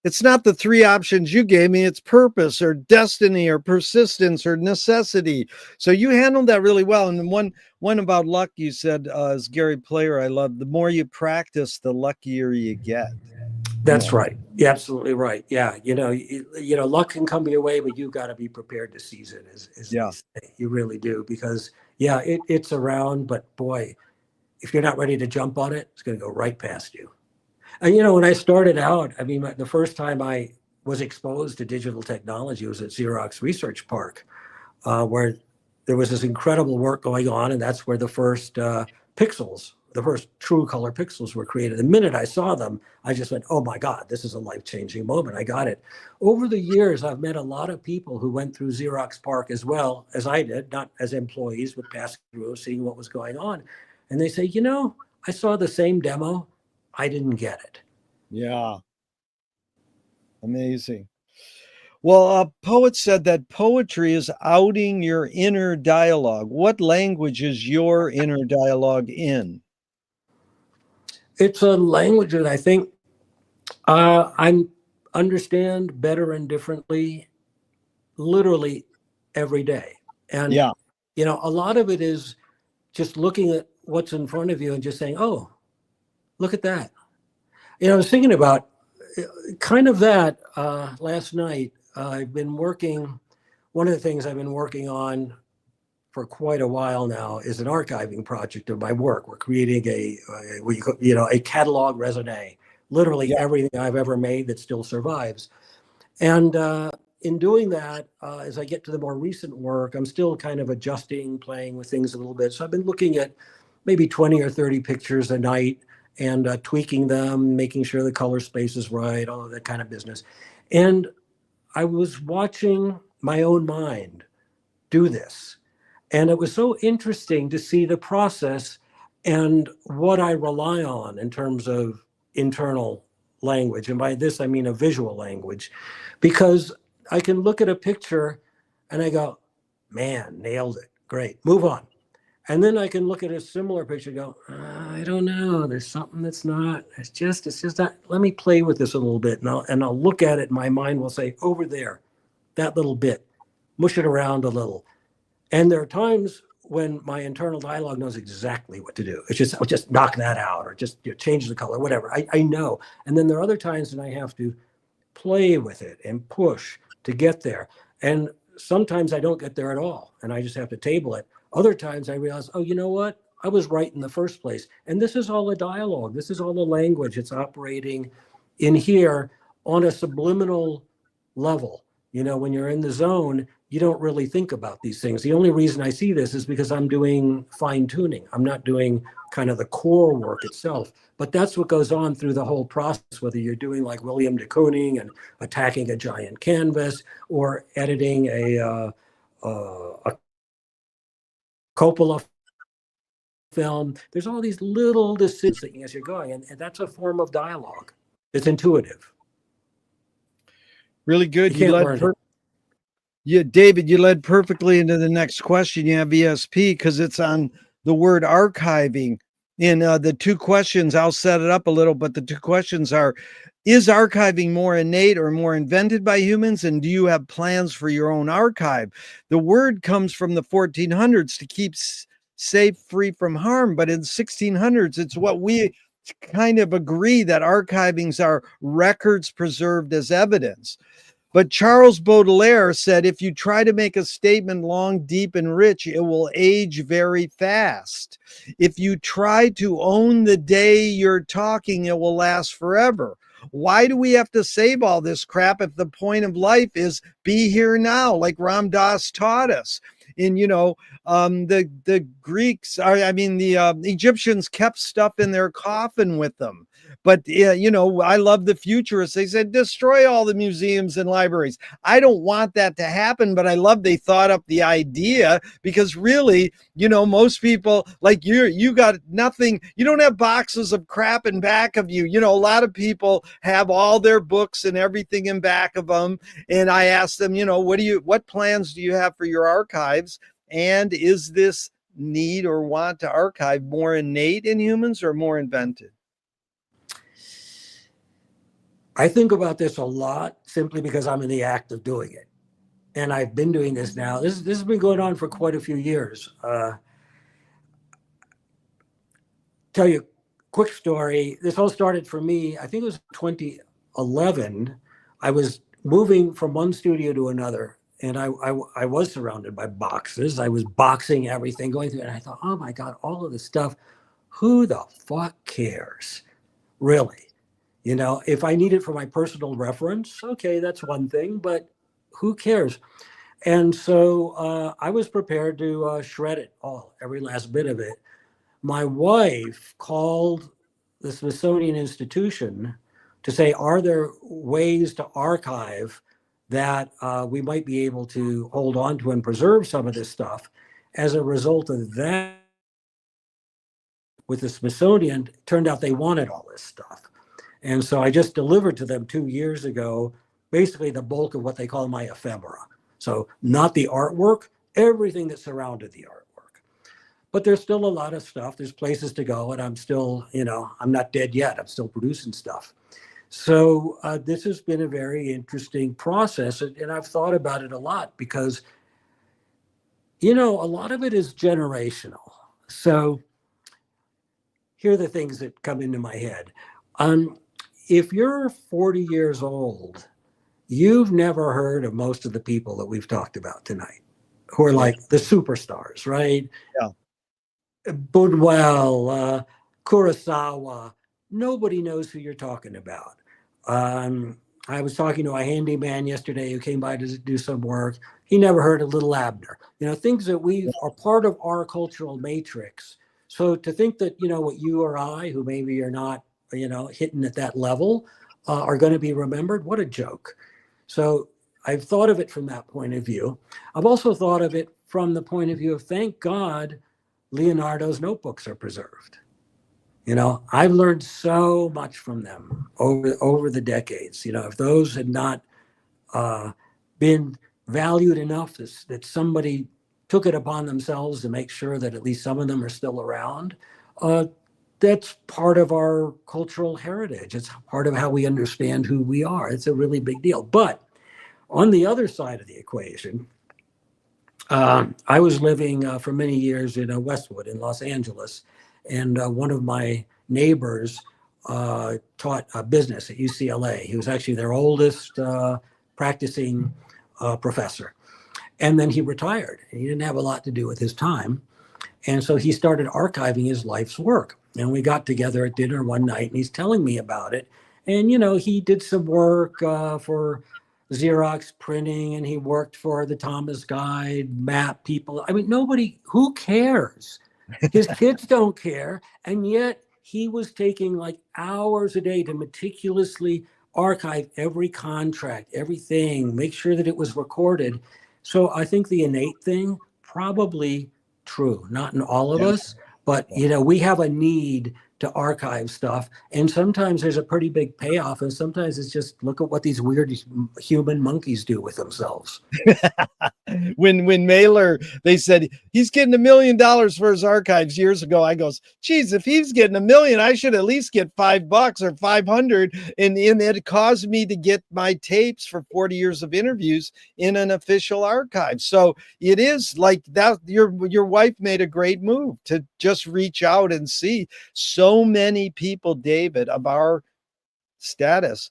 it's not the three options you gave me. It's purpose or destiny or persistence or necessity. So you handled that really well. And one about luck, you said, as Gary Player, I love, the more you practice, the luckier you get. That's right. You're absolutely right. Yeah. Luck can come your way, but you've got to be prepared to seize it, as they say. You really do. Because, it's around, but boy, if you're not ready to jump on it, it's going to go right past you. And, when I started out, I mean, the first time I was exposed to digital technology was at Xerox Research Park, where there was this incredible work going on. And that's where the first pixels, the first true color pixels were created. The minute I saw them, I just went, oh my God, this is a life-changing moment. I got it. Over the years, I've met a lot of people who went through Xerox Park as well as I did, not as employees, but passing through, seeing what was going on. And they say, I saw the same demo. I didn't get it. Yeah. Amazing. Well, a poet said that poetry is outing your inner dialogue. What language is your inner dialogue in? It's a language that I think I understand better and differently, literally every day. And, a lot of it is just looking at what's in front of you and just saying, oh, look at that. I was thinking about kind of that last night. I've been working, one of the things I've been working on for quite a while now is an archiving project of my work. We're creating a catalog raisonné, literally everything I've ever made that still survives. And in doing that, as I get to the more recent work, I'm still kind of adjusting, playing with things a little bit. So I've been looking at maybe 20 or 30 pictures a night and tweaking them, making sure the color space is right, all of that kind of business. And I was watching my own mind do this. And it was so interesting to see the process and what I rely on in terms of internal language. And by this, I mean a visual language, because I can look at a picture and I go, man, nailed it. Great. Move on. And then I can look at a similar picture and go, I don't know. There's something that's not, it's just not, let me play with this a little bit. And I'll look at it. And my mind will say, over there, that little bit, mush it around a little. And there are times when my internal dialogue knows exactly what to do. It's just, I'll just knock that out or just change the color, whatever. I know. And then there are other times when I have to play with it and push to get there. And sometimes I don't get there at all, and I just have to table it. Other times I realize, oh, you know what? I was right in the first place. And this is all a dialogue. This is all a language. It's operating in here on a subliminal level. You know, when you're in the zone, you don't really think about these things. The only reason I see this is because I'm doing fine tuning. I'm not doing kind of the core work itself. But that's what goes on through the whole process, whether you're doing like William de Kooning and attacking a giant canvas or editing a Coppola film. There's all these little decisions that as you're going, and that's a form of dialogue. It's intuitive. Really good. You can't learn it. Yeah, David, you led perfectly into the next question. You have ESP because it's on the word archiving. In the two questions, I'll set it up a little, but the two questions are, is archiving more innate or more invented by humans? And do you have plans for your own archive? The word comes from the 1400s to keep safe, free from harm. But in 1600s, it's what we kind of agree that archivings are records preserved as evidence. But Charles Baudelaire said, if you try to make a statement long, deep, and rich, it will age very fast. If you try to own the day you're talking, it will last forever. Why do we have to save all this crap if the point of life is be here now, like Ram Dass taught us? And, the Greeks, the Egyptians kept stuff in their coffin with them. But, I love the futurists. They said, destroy all the museums and libraries. I don't want that to happen, but I love they thought up the idea because really, most people like you got nothing. You don't have boxes of crap in back of you. A lot of people have all their books and everything in back of them. And I asked them, what plans do you have for your archives? And is this need or want to archive more innate in humans or more invented? I think about this a lot simply because I'm in the act of doing it. And I've been doing this now. This has been going on for quite a few years. Tell you a quick story. This all started for me, I think it was 2011. I was moving from one studio to another, and I was surrounded by boxes. I was boxing everything, going through it, and I thought, oh my God, all of this stuff, who the fuck cares? Really? If I need it for my personal reference, okay, that's one thing, but who cares? And so I was prepared to shred it all, every last bit of it. My wife called the Smithsonian Institution to say, are there ways to archive that we might be able to hold on to and preserve some of this stuff? As a result of that, with the Smithsonian, it turned out they wanted all this stuff. And so I just delivered to them 2 years ago, basically the bulk of what they call my ephemera. So not the artwork, everything that surrounded the artwork. But there's still a lot of stuff. There's places to go, and I'm still, I'm not dead yet. I'm still producing stuff. So this has been a very interesting process, and I've thought about it a lot because, a lot of it is generational. So here are the things that come into my head. If you're 40 years old, you've never heard of most of the people that we've talked about tonight, who are like the superstars, right? Yeah. Buñuel, Kurosawa. Nobody knows who you're talking about. I was talking to a handyman yesterday who came by to do some work. He never heard of Little Abner. Things that we are part of our cultural matrix. So to think that, what you or I, who maybe are not, hitting at that level, are going to be remembered, what a joke. So I've thought of it from that point of view. I've also thought of it from the point of view of, thank God, Leonardo's notebooks are preserved. I've learned so much from them over the decades. If those had not been valued enough that somebody took it upon themselves to make sure that at least some of them are still around. Uh, that's part of our cultural heritage. It's part of how we understand who we are. It's a really big deal. But on the other side of the equation, I was living for many years in Westwood in Los Angeles, and one of my neighbors taught business at UCLA. He was actually their oldest practicing professor. And then he retired. He didn't have a lot to do with his time. And so he started archiving his life's work. And we got together at dinner one night and he's telling me about it. And, you know, he did some work for Xerox printing and he worked for the Thomas Guide, map people. I mean, nobody, who cares? His kids don't care. And yet he was taking like hours a day to meticulously archive every contract, everything, make sure that it was recorded. So I think the innate thing, probably true, not in all of us, but you know, we have a need to archive stuff, and sometimes there's a pretty big payoff, and sometimes it's just look at what these weird human monkeys do with themselves. when Mailer, they said he's getting $1 million for his archives years ago, I goes, geez, if he's getting $1 million, I should at least get $5 or 500. And it caused me to get my tapes for 40 years of interviews in an official archive. So it is like that. Your wife made a great move to just reach out and see. So many people, David, of our status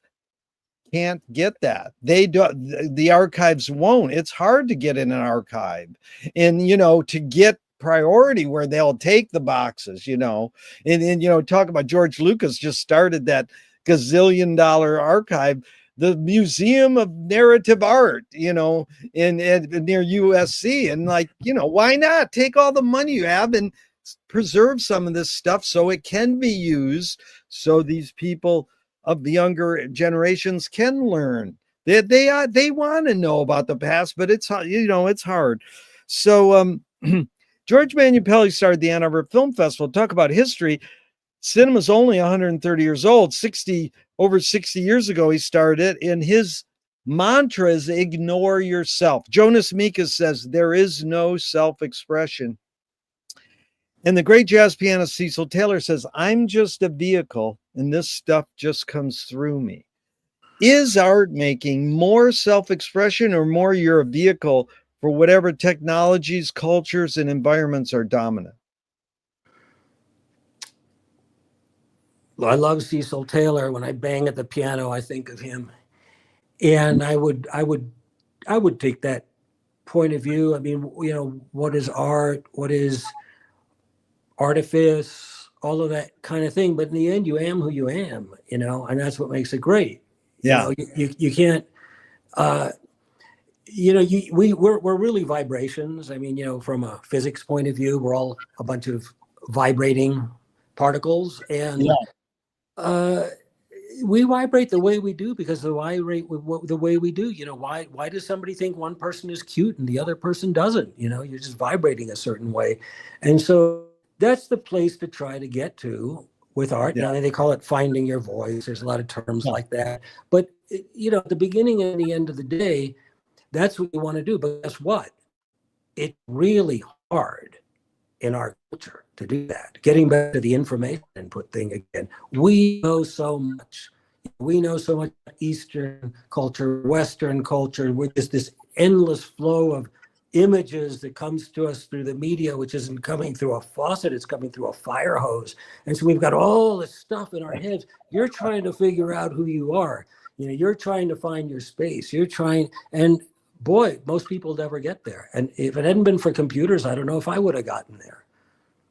can't get that. They do, the archives won't. It's hard to get in an archive, and you know, to get priority where they'll take the boxes, you know, and you know, talk about George Lucas just started that gazillion-dollar archive, the Museum of Narrative Art, you know, in near USC, and like, you know, why not take all the money you have and preserve some of this stuff so it can be used, so these people of the younger generations can learn. They want to know about the past, but it's, you know, it's hard. So George Manupelli started the Ann Arbor Film Festival. Talk about history. Cinema's only 130 years old. Over 60 years ago he started it, and his mantra is ignore yourself. Jonas Mekas says there is no self-expression. And the great jazz pianist Cecil Taylor says, I'm just a vehicle and this stuff just comes through me. Is art making more self-expression or more you're a vehicle for whatever technologies, cultures, and environments are dominant? I love Cecil Taylor. When I bang at the piano, I think of him. And I would take that point of view. I mean, you know, what is art? What is artifice, all of that kind of thing. But in the end, you am who you am, you know, and that's what makes it great. Yeah. You know, you can't, you know, we're really vibrations. I mean, you know, from a physics point of view, we're all a bunch of vibrating particles, and we vibrate the way we do because the way we do. You know, why does somebody think one person is cute and the other person doesn't? You know, you're just vibrating a certain way, and so that's the place to try to get to with art. Yeah. Now they call it finding your voice. There's a lot of terms like that. But, you know, at the beginning and the end of the day, that's what you want to do. But guess what? It's really hard in our culture to do that. Getting back to the information input thing again, we know so much. We know so much Eastern culture, Western culture, with just this endless flow of images that comes to us through the media, which isn't coming through a faucet, it's coming through a fire hose. And so we've got all this stuff in our heads. You're trying to figure out who you are. You know, you're trying to find your space. You're trying, and boy, most people never get there. And if it hadn't been for computers, I don't know if I would have gotten there.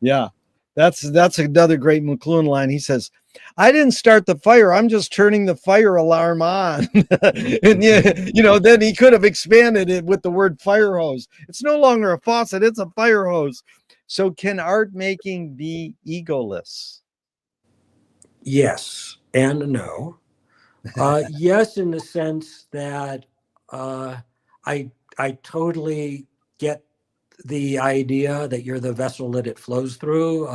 Yeah. That's another great McLuhan line. He says, I didn't start the fire. I'm just turning the fire alarm on. And you know, then he could have expanded it with the word fire hose. It's no longer a faucet. It's a fire hose. So can art making be egoless? Yes and no. Yes, in the sense that I totally get the idea that you're the vessel that it flows through.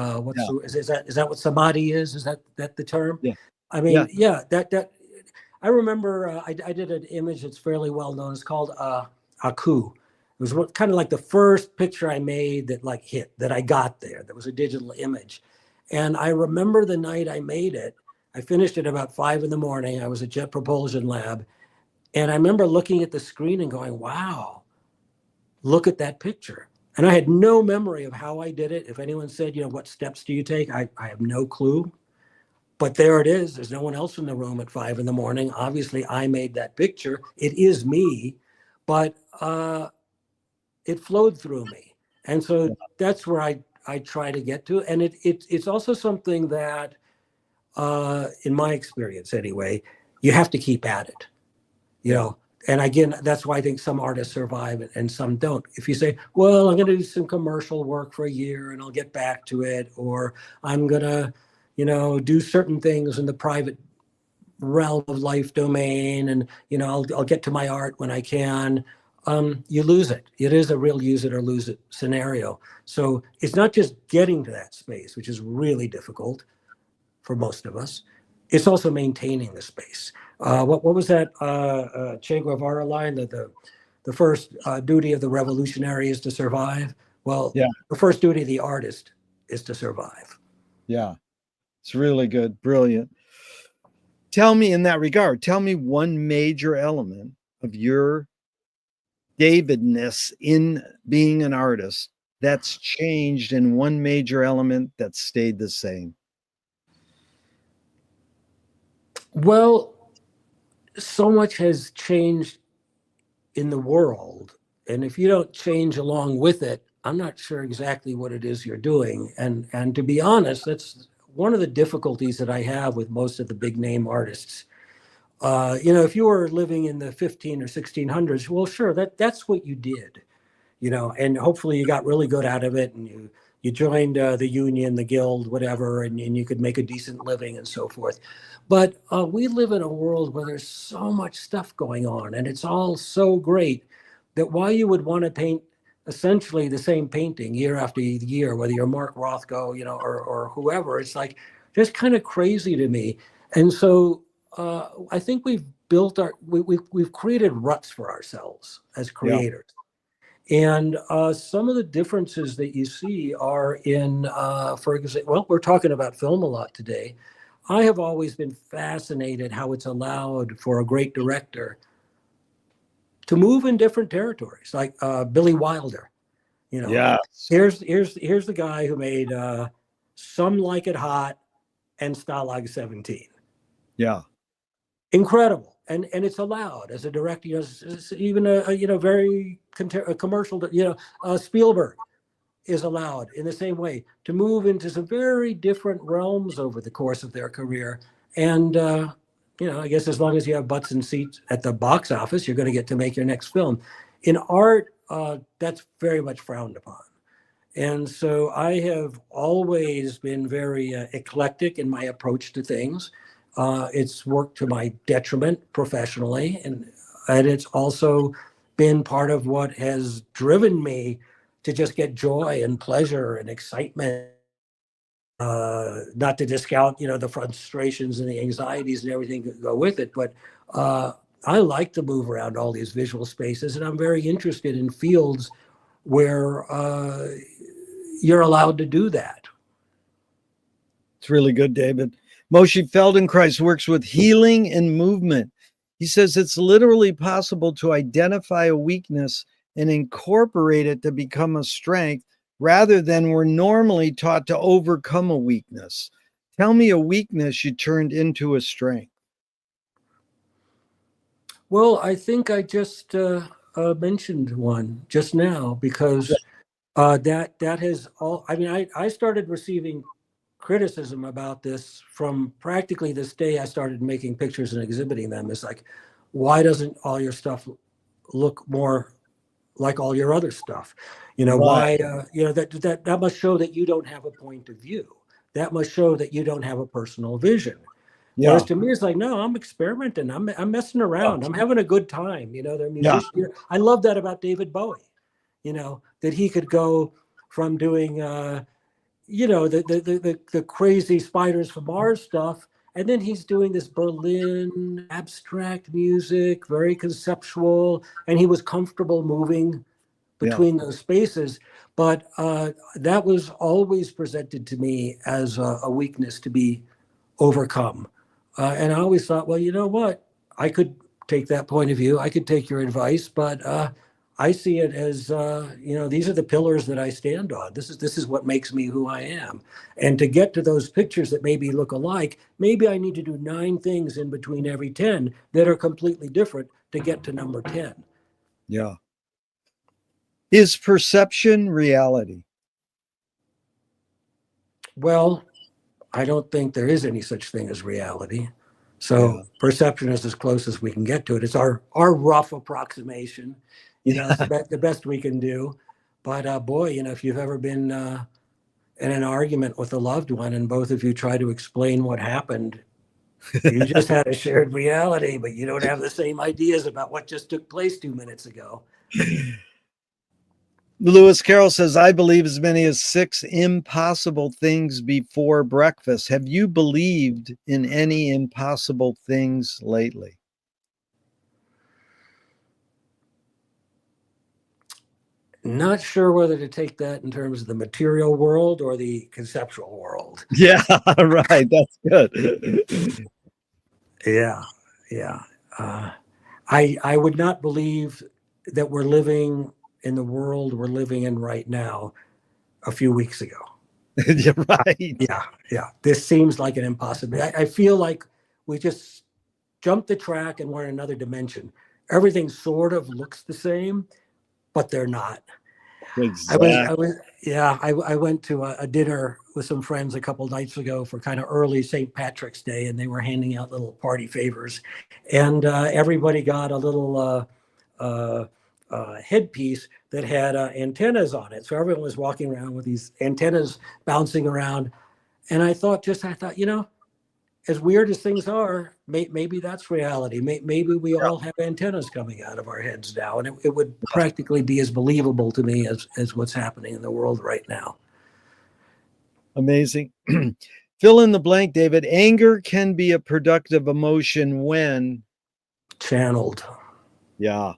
Is that what samadhi is? Is that the term? Yeah. I mean, that I remember I did an image that's fairly well known. It's called Aku. It was kind of like the first picture I made that like hit, that I got there. That was a digital image. And I remember the night I made it, I finished it about 5 in the morning. I was at Jet Propulsion Lab. And I remember looking at the screen and going, wow, look at that picture. And I had no memory of how I did it. If anyone said, what steps do you take? I have no clue. But there it is. There's no one else in the room at 5 in the morning. Obviously, I made that picture. It is me, but it flowed through me. And so that's where I try to get to. And it's also something that, in my experience anyway, you have to keep at it, you know. And again, that's why I think some artists survive and some don't. If you say, well, I'm going to do some commercial work for a year and I'll get back to it, or I'm going to, do certain things in the private realm of life domain, and, I'll get to my art when I can, you lose it. It is a real use it or lose it scenario. So it's not just getting to that space, which is really difficult for most of us. It's also maintaining the space. What was that Che Guevara line, that the first duty of the revolutionary is to survive? Well, the first duty of the artist is to survive. Yeah, it's really good. Brilliant. Tell me, in that regard, tell me one major element of your Davidness in being an artist that's changed, and one major element that stayed the same. Well, so much has changed in the world. And if you don't change along with it, I'm not sure exactly what it is you're doing. And to be honest, that's one of the difficulties that I have with most of the big name artists. If you were living in the 15 or 1600s, well, sure, that's what you did, and hopefully you got really good out of it, and you joined the union, the guild, whatever, and you could make a decent living and so forth. But we live in a world where there's so much stuff going on, and it's all so great that why you would want to paint essentially the same painting year after year, whether you're Mark Rothko, or whoever, it's like just kind of crazy to me. And so I think we've built we've created ruts for ourselves as creators. And some of the differences that you see are in, for example, well, we're talking about film a lot today. I have always been fascinated how it's allowed for a great director to move in different territories, like Billy Wilder. Here's the guy who made Some Like It Hot and Stalag 17. Yeah. Incredible. And it's allowed as a director, even a very commercial, Spielberg is allowed in the same way to move into some very different realms over the course of their career. And, I guess as long as you have butts and seats at the box office, you're going to get to make your next film. In art, that's very much frowned upon. And so I have always been very eclectic in my approach to things. It's worked to my detriment professionally, and it's also been part of what has driven me to just get joy and pleasure and excitement. Not to discount, the frustrations and the anxieties and everything that go with it, but I like to move around all these visual spaces, and I'm very interested in fields where you're allowed to do that. It's really good, David. Moshe Feldenkrais works with healing and movement. He says it's literally possible to identify a weakness and incorporate it to become a strength, rather than we're normally taught to overcome a weakness. Tell me a weakness you turned into a strength. Well, I think I just mentioned one just now, because that has all. I mean, I started receiving criticism about this from practically this day I started making pictures and exhibiting them. It's like, why doesn't all your stuff look more like all your other stuff? Why? That must show that you don't have a point of view. That must show that you don't have a personal vision. Yeah. Whereas to me, it's like, no, I'm experimenting. I'm messing around. I'm having a good time. They're musicians. Yeah. I love that about David Bowie. That he could go from doing, the crazy Spiders from Mars stuff, And then he's doing this Berlin abstract music, very conceptual, and he was comfortable moving Yeah. between those spaces. But that was always presented to me as a weakness to be overcome. And I always thought, well, you know what? I could take that point of view. I could take your advice, but I see it as these are the pillars that I stand on. This is what makes me who I am. And to get to those pictures that maybe look alike, maybe I need to do 9 things in between every 10 that are completely different to get to number 10. Yeah. Is perception reality? Well, I don't think there is any such thing as reality. Yeah. So perception is as close as we can get to it. It's our rough approximation. It's the best we can do. But boy, if you've ever been in an argument with a loved one and both of you try to explain what happened, you just had a shared reality, but you don't have the same ideas about what just took place 2 minutes ago. Lewis Carroll says, I believe as many as 6 impossible things before breakfast. Have you believed in any impossible things lately? Not sure whether to take that in terms of the material world or the conceptual world. Yeah, right. That's good. Yeah. I would not believe that we're living in the world we're living in right now a few weeks ago. You're right. Yeah. This seems like an impossibility. I feel like we just jumped the track and we're in another dimension. Everything sort of looks the same, but they're not. Exactly. I went to a dinner with some friends a couple of nights ago for kind of early St. Patrick's Day, and they were handing out little party favors, and everybody got a little headpiece that had antennas on it. So everyone was walking around with these antennas bouncing around, and I thought, as weird as things are, maybe that's reality. Maybe we all have antennas coming out of our heads now, and it would practically be as believable to me as what's happening in the world right now. Amazing. Fill in the blank, David. Anger can be a productive emotion when channeled. Yeah.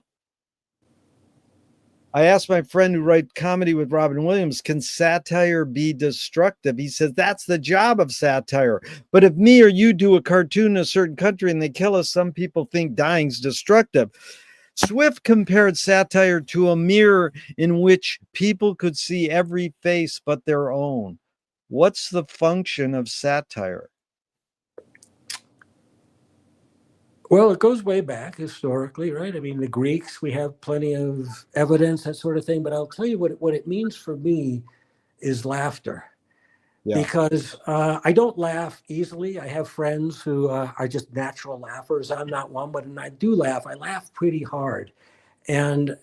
I asked my friend who writes comedy with Robin Williams, can satire be destructive? He says, that's the job of satire. But if me or you do a cartoon in a certain country and they kill us, some people think dying's destructive. Swift compared satire to a mirror in which people could see every face but their own. What's the function of satire? Well, it goes way back historically, right? I mean, the Greeks, we have plenty of evidence, that sort of thing. But I'll tell you what it means for me is laughter. Yeah. Because I don't laugh easily. I have friends who are just natural laughers. I'm not one, but when I do laugh, I laugh pretty hard. And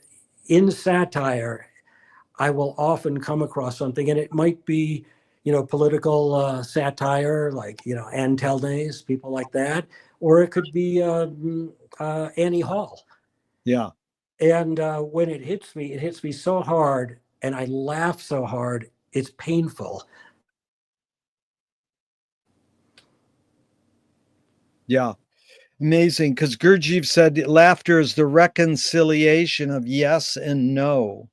in satire, I will often come across something, and it might be, political satire, like, Ann Telnes, people like that, or it could be Annie Hall. Yeah. And when it hits me so hard, and I laugh so hard, it's painful. Yeah. Amazing. Because Gurdjieff said laughter is the reconciliation of yes and no.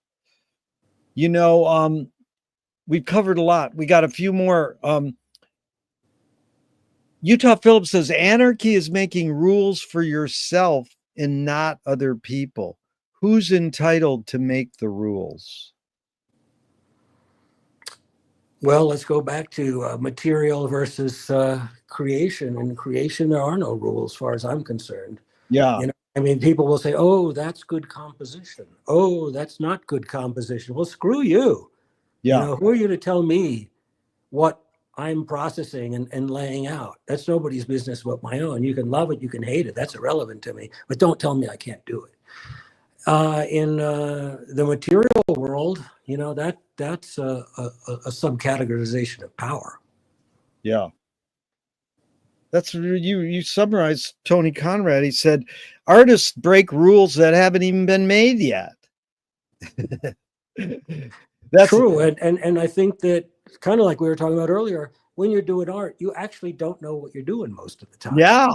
We've covered a lot. We got a few more. Utah Phillips says anarchy is making rules for yourself and not other people. Who's entitled to make the rules? Well, let's go back to material versus creation. In creation, there are no rules, as far as I'm concerned. Yeah. People will say, "Oh, that's good composition. Oh, that's not good composition." Well, screw you. Yeah. Who are you to tell me what I'm processing and laying out? That's nobody's business but my own. You can love it, you can hate it. That's irrelevant to me. But don't tell me I can't do it. In the material world, that's a subcategorization of power. Yeah. That's you summarized Tony Conrad. He said, artists break rules that haven't even been made yet. That's true. And I think that, kind of like we were talking about earlier, when you're doing art, you actually don't know what you're doing most of the time. Yeah.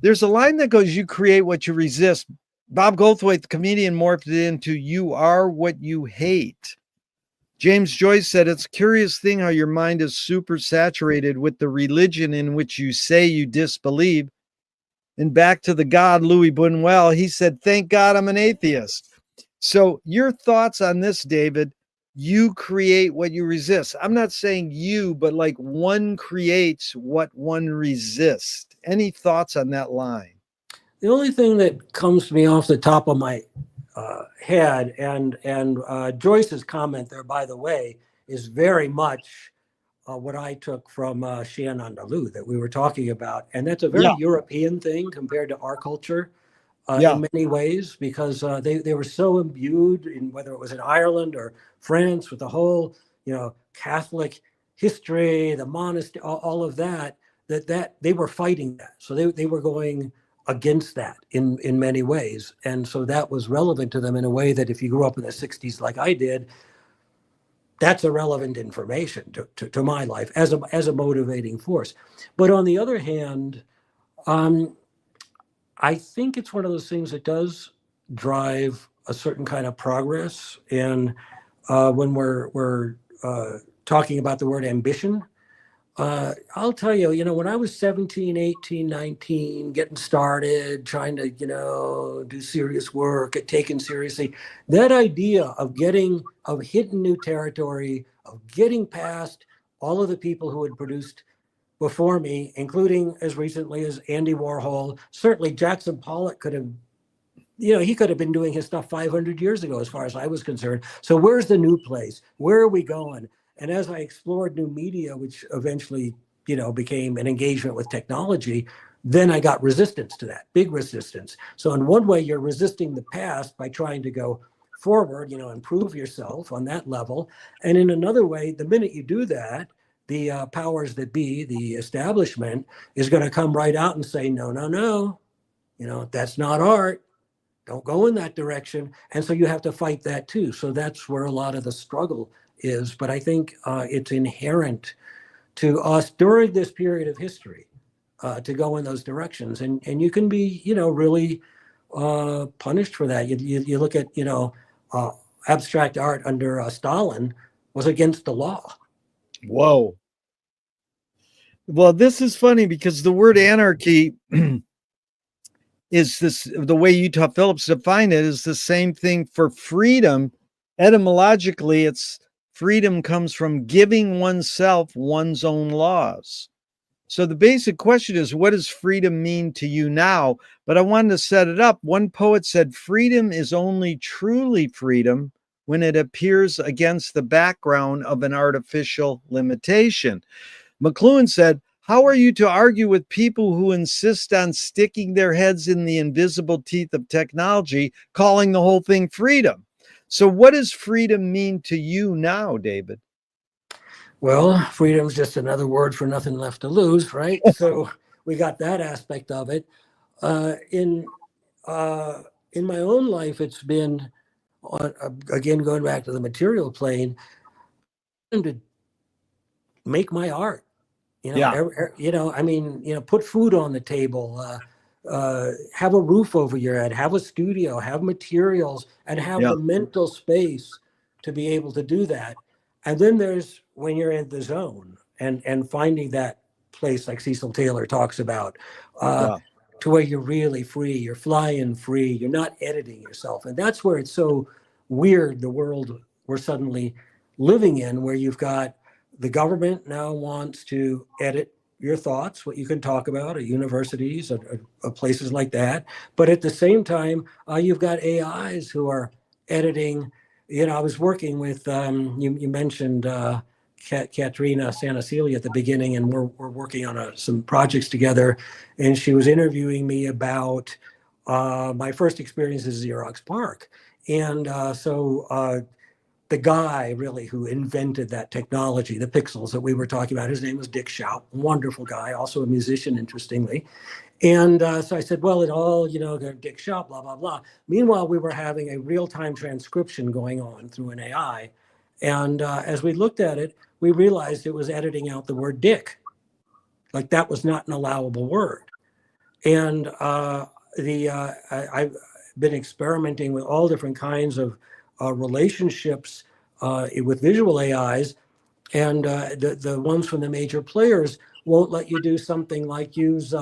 There's a line that goes, you create what you resist. Bob Goldthwait, the comedian, morphed it into you are what you hate. James Joyce said, it's a curious thing how your mind is super saturated with the religion in which you say you disbelieve. And back to the God, Louis Buñuel, he said, thank God I'm an atheist. So your thoughts on this, David, you create what you resist. I'm not saying you, but like one creates what one resists. Any thoughts on that line? The only thing that comes to me off the top of my head, and Joyce's comment there, by the way, is very much what I took from Shian Andalou that we were talking about. And that's a very Yeah. European thing compared to our culture Yeah. in many ways, because they were so imbued in, whether it was in Ireland or France, with the whole, Catholic history, the monastery, all of that they were fighting that. So they were going against that in many ways. And so that was relevant to them in a way that if you grew up in the 60s like I did, that's irrelevant information to my life as a motivating force. But on the other hand, I think it's one of those things that does drive a certain kind of progress. And when we're talking about the word ambition, I'll tell you, when I was 17, 18, 19, getting started, trying to, do serious work, get taken seriously, that idea of hitting new territory, of getting past all of the people who had produced before me, including as recently as Andy Warhol, certainly Jackson Pollock could have, he could have been doing his stuff 500 years ago, as far as I was concerned. So where's the new place? Where are we going? And as I explored new media, which eventually, became an engagement with technology, then I got resistance to that, big resistance. So in one way, you're resisting the past by trying to go forward, improve yourself on that level. And in another way, the minute you do that, the powers that be, the establishment, is going to come right out and say, no, no, no, that's not art. Don't go in that direction. And so you have to fight that too. So that's where a lot of the struggle is. But I think it's inherent to us during this period of history to go in those directions. And you can be, really punished for that. You look at, abstract art under Stalin was against the law. Whoa. Well, this is funny because the word anarchy is this, the way Utah Phillips defined it is the same thing for freedom. Etymologically, it's freedom comes from giving oneself one's own laws. So the basic question is, what does freedom mean to you now? But I wanted to set it up. One poet said, freedom is only truly freedom when it appears against the background of an artificial limitation. McLuhan said, how are you to argue with people who insist on sticking their heads in the invisible teeth of technology, calling the whole thing freedom? So what does freedom mean to you now, David? Well, freedom's just another word for nothing left to lose, right? So we got that aspect of it. In my own life, it's been, again, going back to the material plane, to make my art. Put food on the table, have a roof over your head, have a studio, have materials, and have the mental space to be able to do that. And then there's when you're in the zone and finding that place like Cecil Taylor talks about, to where you're really free, you're flying free, you're not editing yourself. And that's where it's so weird, the world we're suddenly living in, where you've got the government now wants to edit your thoughts, what you can talk about at universities or places like that. But at the same time, you've got AIs who are editing. I was working with, you mentioned Katrina Sanasilia at the beginning, and we're working on some projects together. And she was interviewing me about my first experience at Xerox PARC. And the guy really who invented that technology, the pixels that we were talking about, his name was Dick Schaap, wonderful guy, also a musician, interestingly. And so I said, well, it all, Dick Schaap, blah, blah, blah. Meanwhile, we were having a real-time transcription going on through an AI. And as we looked at it, we realized it was editing out the word dick. Like that was not an allowable word. And I've been experimenting with all different kinds of relationships with visual AIs, and the ones from the major players won't let you do something like use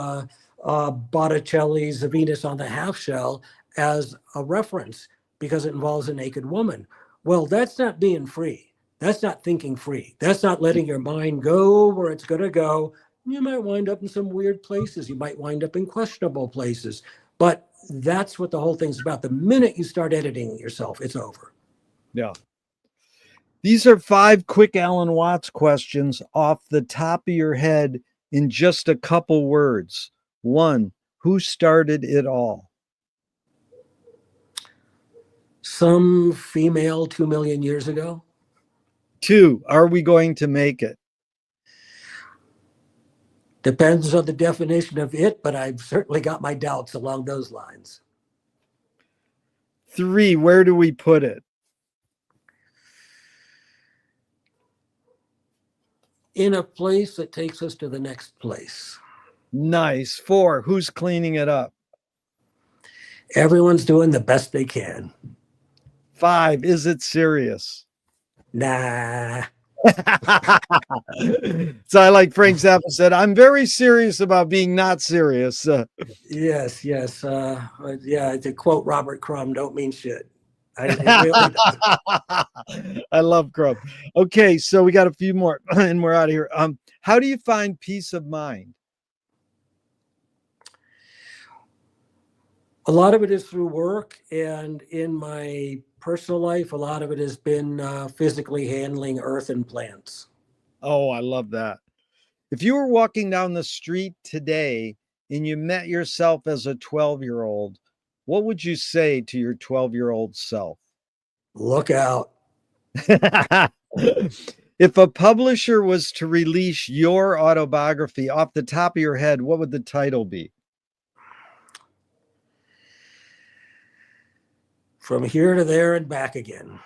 Botticelli's Venus on the Half Shell as a reference because it involves a naked woman. Well, that's not being free. That's not thinking free. That's not letting your mind go where it's going to go. You might wind up in some weird places. You might wind up in questionable places. But that's what the whole thing's about. The minute you start editing yourself, it's over. Yeah. These are 5 quick Alan Watts questions off the top of your head in just a couple words. 1, who started it all? Some female 2 million years ago. 2, are we going to make it? Depends on the definition of it, but I've certainly got my doubts along those lines. 3, where do we put it? In a place that takes us to the next place. Nice. 4, who's cleaning it up? Everyone's doing the best they can. 5, is it serious? Nah. So I like Frank Zappa said, I'm very serious about being not serious. Yes. Yeah, to quote Robert Crumb, don't mean shit. It really does. I love Crumb. Okay, so we got a few more and we're out of here. How do you find peace of mind? A lot of it is through work, and in my personal life, a lot of it has been physically handling earth and plants. Oh, I love that. If you were walking down the street today and you met yourself as a 12-year-old, what would you say to your 12-year-old self? Look out. If a publisher was to release your autobiography off the top of your head, what would the title be? From here to there and back again.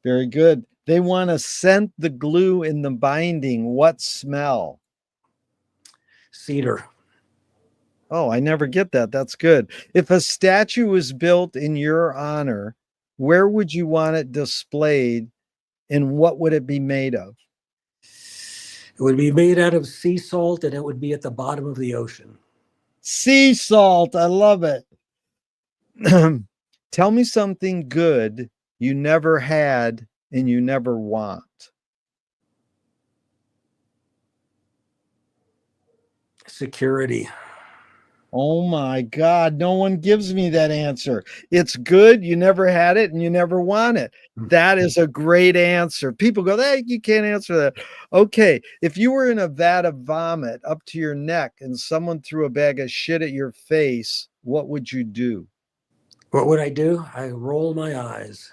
Very good. They want to scent the glue in the binding. What smell? Cedar. Oh, I never get that. That's good. If a statue was built in your honor, where would you want it displayed and what would it be made of? It would be made out of sea salt, and it would be at the bottom of the ocean. Sea salt. I love it. Tell me something good you never had and you never want. Security. Oh my God, no one gives me that answer. It's good, you never had it, and you never want it. That is a great answer. People go, hey, you can't answer that. Okay, if you were in a vat of vomit up to your neck and someone threw a bag of shit at your face, what would you do? What would I do? I roll my eyes.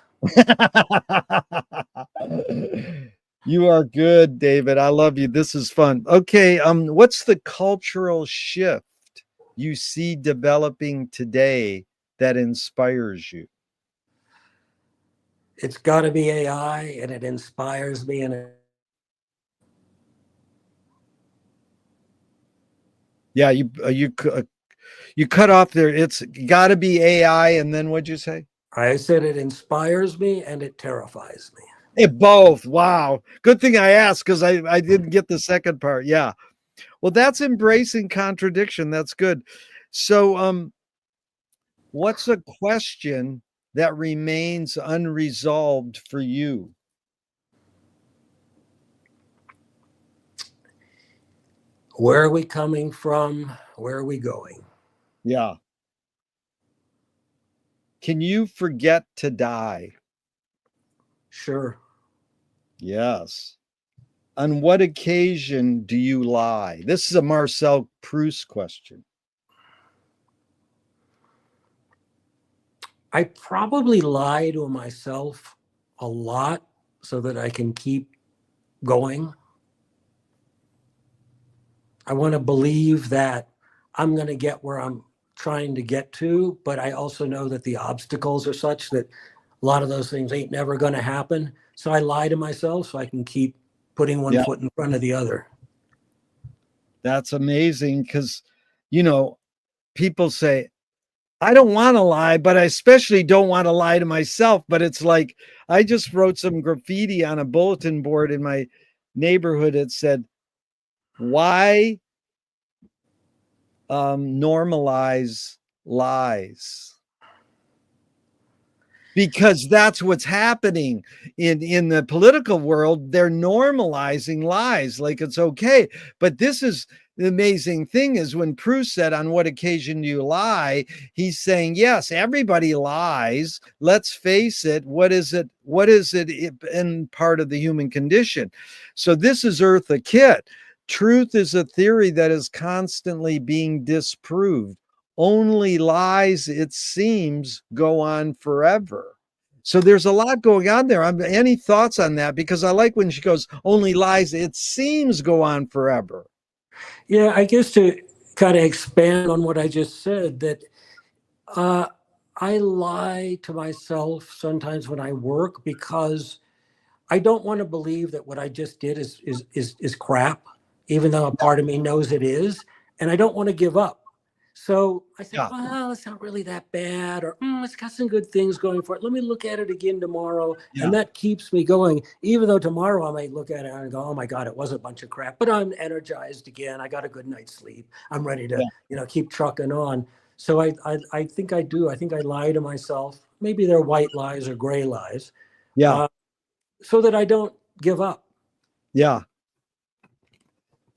You are good, David. I love you. This is fun. Okay, what's the cultural shift you see developing today that inspires you? It's got to be AI, and it inspires me. And Yeah, you cut off there. It's got to be AI, and then what'd you say? I said it inspires me and it terrifies me. It both. Wow. Good thing I asked because I didn't get the second part. Yeah. Well, that's embracing contradiction. That's good. So, what's a question that remains unresolved for you? Where are we coming from? Where are we going? Yeah. Can you forget to die? Sure. Yes. On what occasion do you lie? This is a Marcel Proust question. I probably lie to myself a lot so that I can keep going. I want to believe that I'm going to get where I'm trying to get to, but I also know that the obstacles are such that a lot of those things ain't never going to happen. So I lie to myself so I can keep putting one Yeah. foot in front of the other. That's amazing because, you know, people say, I don't want to lie, but I especially don't want to lie to myself. But it's like, I just wrote some graffiti on a bulletin board in my neighborhood. It said, why normalize lies? Because that's what's happening in the political world. They're normalizing lies like it's okay. But this is the amazing thing is when Proust said, on what occasion do you lie? He's saying, yes, everybody lies. Let's face it. What is it? What is it in part of the human condition? So this is Eartha Kitt. Truth is a theory that is constantly being disproved. Only lies, it seems, go on forever. So there's a lot going on there. Any thoughts on that? Because I like when she goes, only lies, it seems, go on forever. Yeah, I guess to kind of expand on what I just said, that I lie to myself sometimes when I work because I don't want to believe that what I just did is crap, even though a part of me knows it is, and I don't want to give up. So I say, Yeah. well, it's not really that bad, or it's got some good things going for it. Let me look at it again tomorrow. Yeah. And that keeps me going, even though tomorrow I might look at it and go, oh my God, it was a bunch of crap, but I'm energized again. I got a good night's sleep. I'm ready to, keep trucking on. So I think I do. I think I lie to myself. Maybe they're white lies or gray lies. Yeah. So that I don't give up. Yeah.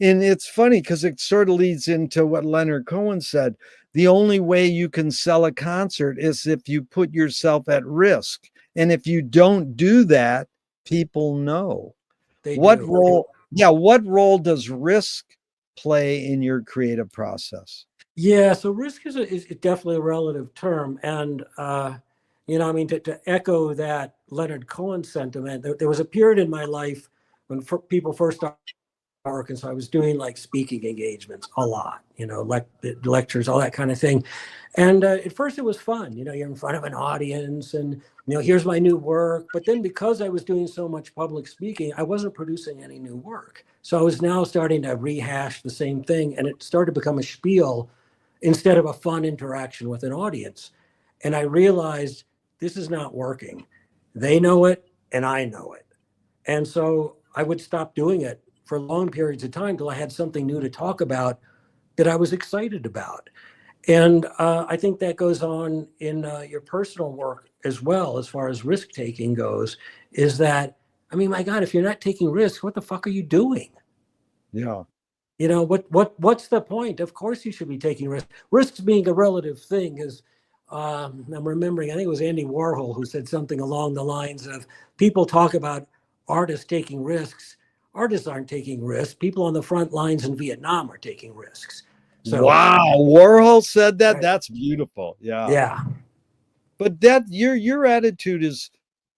And it's funny because it sort of leads into what Leonard Cohen said. The only way you can sell a concert is if you put yourself at risk. And if you don't do that, people know. What role? Yeah. What role does risk play in your creative process? Yeah. So risk is definitely a relative term. And, to echo that Leonard Cohen sentiment, there was a period in my life when people first started working. So I was doing like speaking engagements a lot, lectures, all that kind of thing. And at first it was fun, you're in front of an audience and, here's my new work. But then because I was doing so much public speaking, I wasn't producing any new work. So I was now starting to rehash the same thing. And it started to become a spiel instead of a fun interaction with an audience. And I realized this is not working. They know it and I know it. And so I would stop doing it for long periods of time till I had something new to talk about that I was excited about. And I think that goes on in your personal work as well, as far as risk taking goes, is that, my God, if you're not taking risks, what the fuck are you doing? Yeah. What's the point? Of course you should be taking risks. Risks being a relative thing is, I'm remembering, I think it was Andy Warhol who said something along the lines of, people talk about artists taking risks. Artists aren't taking risks. People on the front lines in Vietnam are taking risks. So, wow, Warhol said that. Right. That's beautiful. Yeah. Yeah. But that your attitude is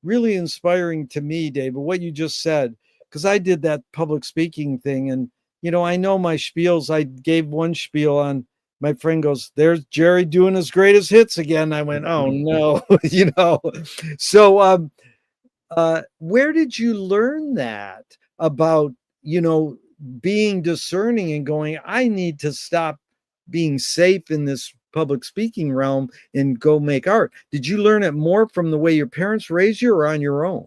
really inspiring to me, David. What you just said, because I did that public speaking thing, and I know my spiels. I gave one spiel on. My friend goes, "There's Jerry doing his greatest hits again." I went, "Oh no," So, where did you learn that about being discerning and going, I need to stop being safe in this public speaking realm and go make art? Did you learn it more from the way your parents raised you or on your own?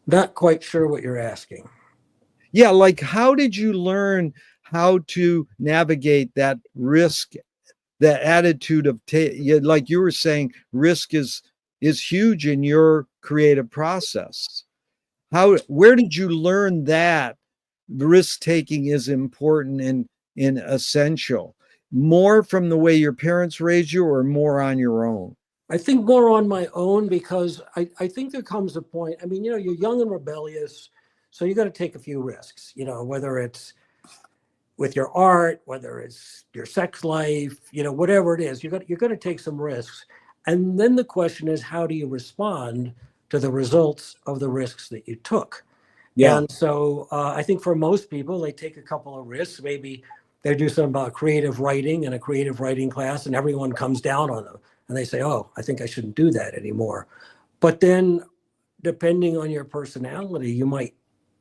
Not quite sure what you're asking. Yeah, like how did you learn how to navigate that risk, that attitude of like you were saying, risk is huge in your creative process. Where did you learn that risk taking is important and essential? More from the way your parents raised you or more on your own? I think more on my own, because I think there comes a point, you're young and rebellious, so you got to take a few risks, whether it's with your art, whether it's your sex life, whatever it is, you're going to take some risks. And then the question is, how do you respond to the results of the risks that you took? Yeah. And so I think for most people, they take a couple of risks. Maybe they do some creative writing in a creative writing class and everyone comes down on them. and they say, oh, I think I shouldn't do that anymore. But then depending on your personality, you might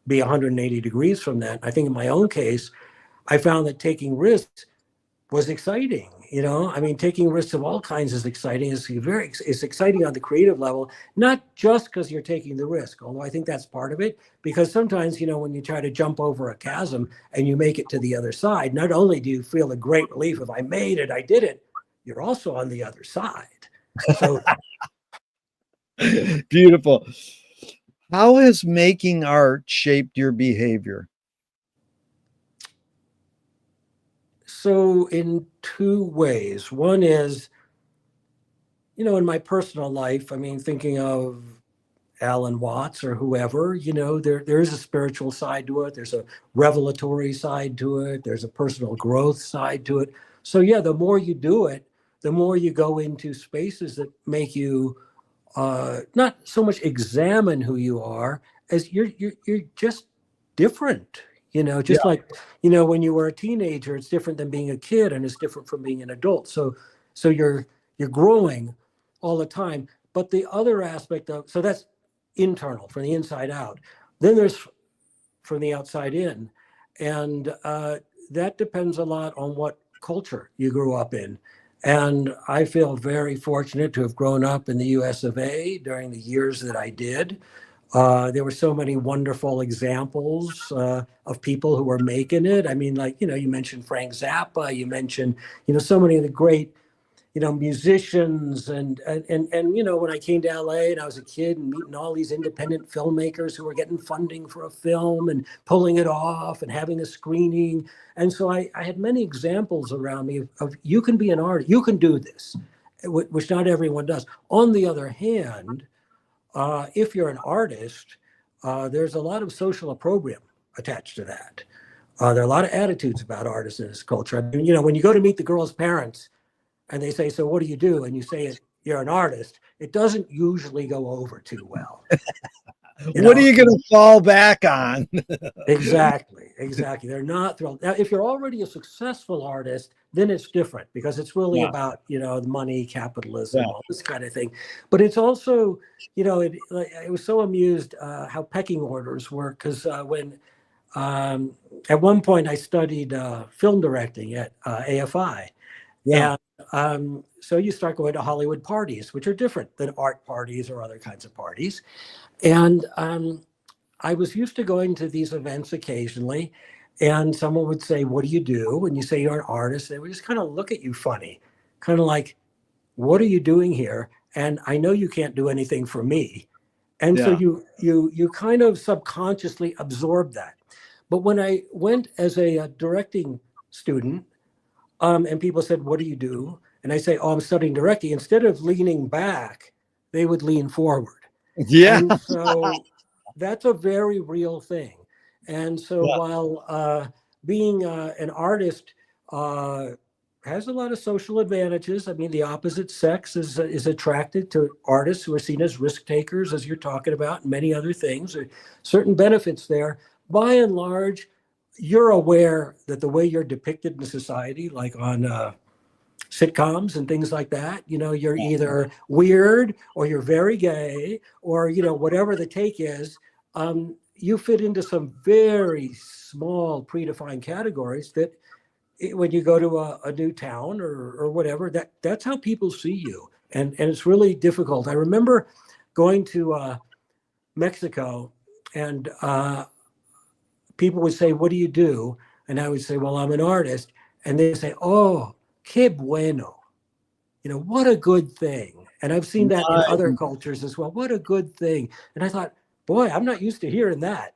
be 180 degrees from that. I think in my own case, I found that taking risks was exciting. You know, I mean, taking risks of all kinds is exciting. It's exciting on the creative level, not just because you're taking the risk, although I think that's part of it. Because sometimes, you know, when you try to jump over a chasm and you make it to the other side, not only do you feel a great relief if I made it, I did it, you're also on the other side. So Beautiful. How has making art shaped your behavior? So in two ways. One is, you know, in my personal life, I mean, thinking of Alan Watts or whoever, you know, there is a spiritual side to it. There's a revelatory side to it. There's a personal growth side to it. So yeah, the more you do it, the more you go into spaces that make you not so much examine who you are as you're just different. You know, Yeah. just like, you know, when you were a teenager, it's different than being a kid, and it's different from being an adult. So you're growing all the time. But the other aspect of, so that's internal, from the inside out. Then there's from the outside in, and that depends a lot on what culture you grew up in. And I feel very fortunate to have grown up in the US of A during the years that I did. There were so many wonderful examples of people who were making it. I mean, like, you know, you mentioned Frank Zappa, you mentioned, you know, so many of the great, you know, musicians and you know, when I came to LA and I was a kid and meeting all these independent filmmakers who were getting funding for a film and pulling it off and having a screening. And so I had many examples around me of you can be an artist, you can do this, which not everyone does. On the other hand, if you're an artist, there's a lot of social opprobrium attached to that. There are a lot of attitudes about artists in this culture. I mean, you know, when you go to meet the girl's parents, and they say, so what do you do? And you say, you're an artist. It doesn't usually go over too well. You What are know, you going to fall back on? exactly. They're not thrilled. Now, if you're already a successful artist, then it's different because it's really Yeah. about, you know, the money, capitalism, Yeah. all this kind of thing. But it's also, you know, it was so amused how pecking orders work because when at one point I studied film directing at AFI. Yeah. And so you start going to Hollywood parties, which are different than art parties or other kinds of parties. And I was used to going to these events occasionally, and someone would say, what do you do? And you say you're an artist. They would just kind of look at you funny, kind of like, what are you doing here? And I know you can't do anything for me. And so Yeah. you kind of subconsciously absorb that. But when I went as a directing student, and people said, what do you do? And I say, oh, I'm studying directing. Instead of leaning back, they would lean forward. Yeah. And so that's a very real thing. And so Yeah. while being an artist has a lot of social advantages, I mean, the opposite sex is attracted to artists who are seen as risk takers, as you're talking about, and many other things. There are certain benefits there. By and large, you're aware that the way you're depicted in society, like on sitcoms and things like that, you know, you're either weird or you're very gay or, you know, whatever the take is, you fit into some very small predefined categories that when you go to a new town or whatever, that's how people see you. And it's really difficult. I remember going to Mexico and people would say, what do you do? And I would say, well, I'm an artist. And they say, oh, qué bueno. You know, what a good thing. And I've seen that in other cultures as well. What a good thing. And I thought, boy, I'm not used to hearing that.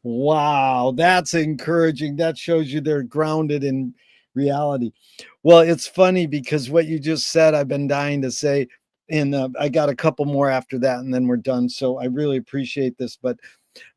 Wow, that's encouraging. That shows you they're grounded in reality. Well, it's funny because what you just said, I've been dying to say, and I got a couple more after that, and then we're done. So I really appreciate this. But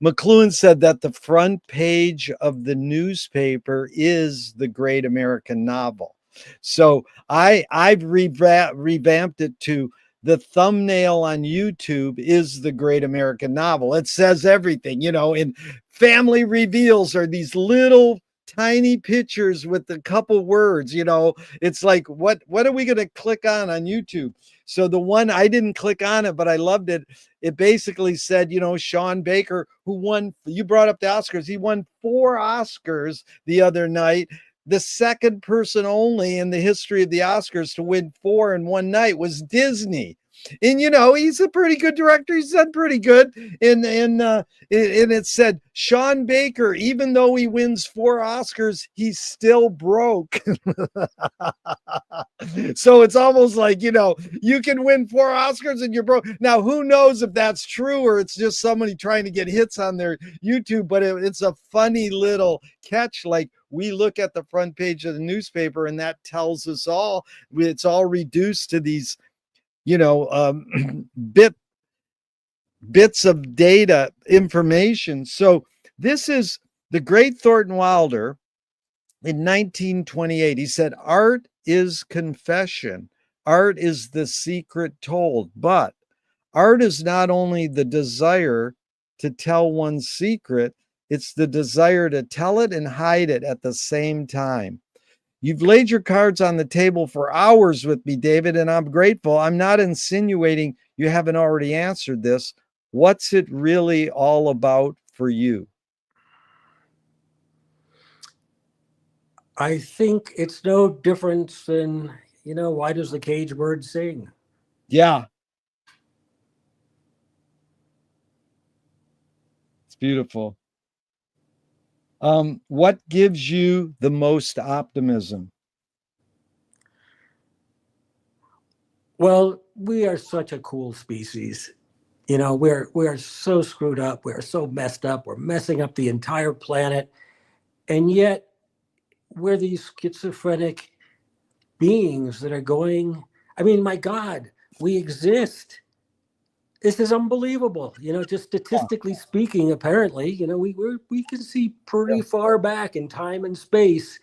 McLuhan said that the front page of the newspaper is the great American novel. So I've revamped it to the thumbnail on YouTube is the great American novel. It says everything, you know, and family reveals are these little tiny pictures with a couple words, you know. It's like, what are we going to click on YouTube? So the one, I didn't click on it, but I loved it. It basically said, you know, Sean Baker, who won, you brought up the Oscars, he won 4 Oscars the other night. The second person only in the history of the Oscars to win 4 in one night was Disney. And you know, he's a pretty good director. He's done pretty good. And it said Sean Baker, even though he wins 4 Oscars, he's still broke. So it's almost like, you know, you can win 4 Oscars and you're broke. Now, who knows if that's true or it's just somebody trying to get hits on their YouTube, but it's a funny little catch. Like, we look at the front page of the newspaper and that tells us all. It's all reduced to these, you know, bits of data information. So this is the great Thornton Wilder in 1928. He said, art is confession. Art is the secret told, but art is not only the desire to tell one's secret, it's the desire to tell it and hide it at the same time. You've laid your cards on the table for hours with me, David, and I'm grateful. I'm not insinuating you haven't already answered this. What's it really all about for you? I think it's no different than, you know, why does the cage bird sing? Yeah. It's beautiful. What gives you the most optimism? Well, we are such a cool species. You know, we are so screwed up. We are so messed up. We're messing up the entire planet. And yet we're these schizophrenic beings that are going, I mean, my God, we exist. This is unbelievable. You know, just statistically speaking, apparently, you know, we can see pretty far back in time and space,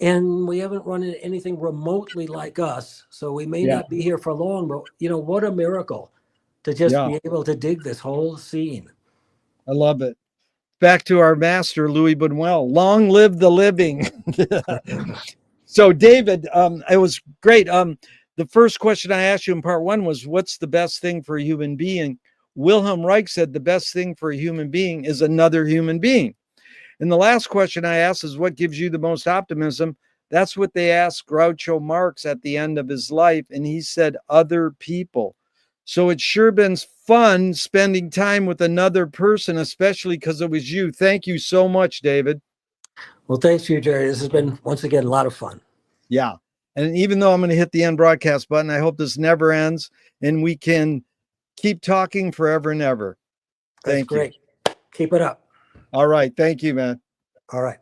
and we haven't run into anything remotely like us. So we may not be here for long, but you know, what a miracle to just be able to dig this whole scene. I love it. Back to our master, Louis Buñuel. Long live the living. So, David, it was great. The first question I asked you in part 1 was, what's the best thing for a human being? Wilhelm Reich said the best thing for a human being is another human being. And the last question I asked is, what gives you the most optimism? That's what they asked Groucho Marx at the end of his life. And he said, other people. So it's sure been fun spending time with another person, especially because it was you. Thank you so much, David. Well, thanks to you, Jerry. This has been, once again, a lot of fun. Yeah. And even though I'm going to hit the end broadcast button, I hope this never ends and we can keep talking forever and ever. That's great. Keep it up. All right. Thank you, man. All right.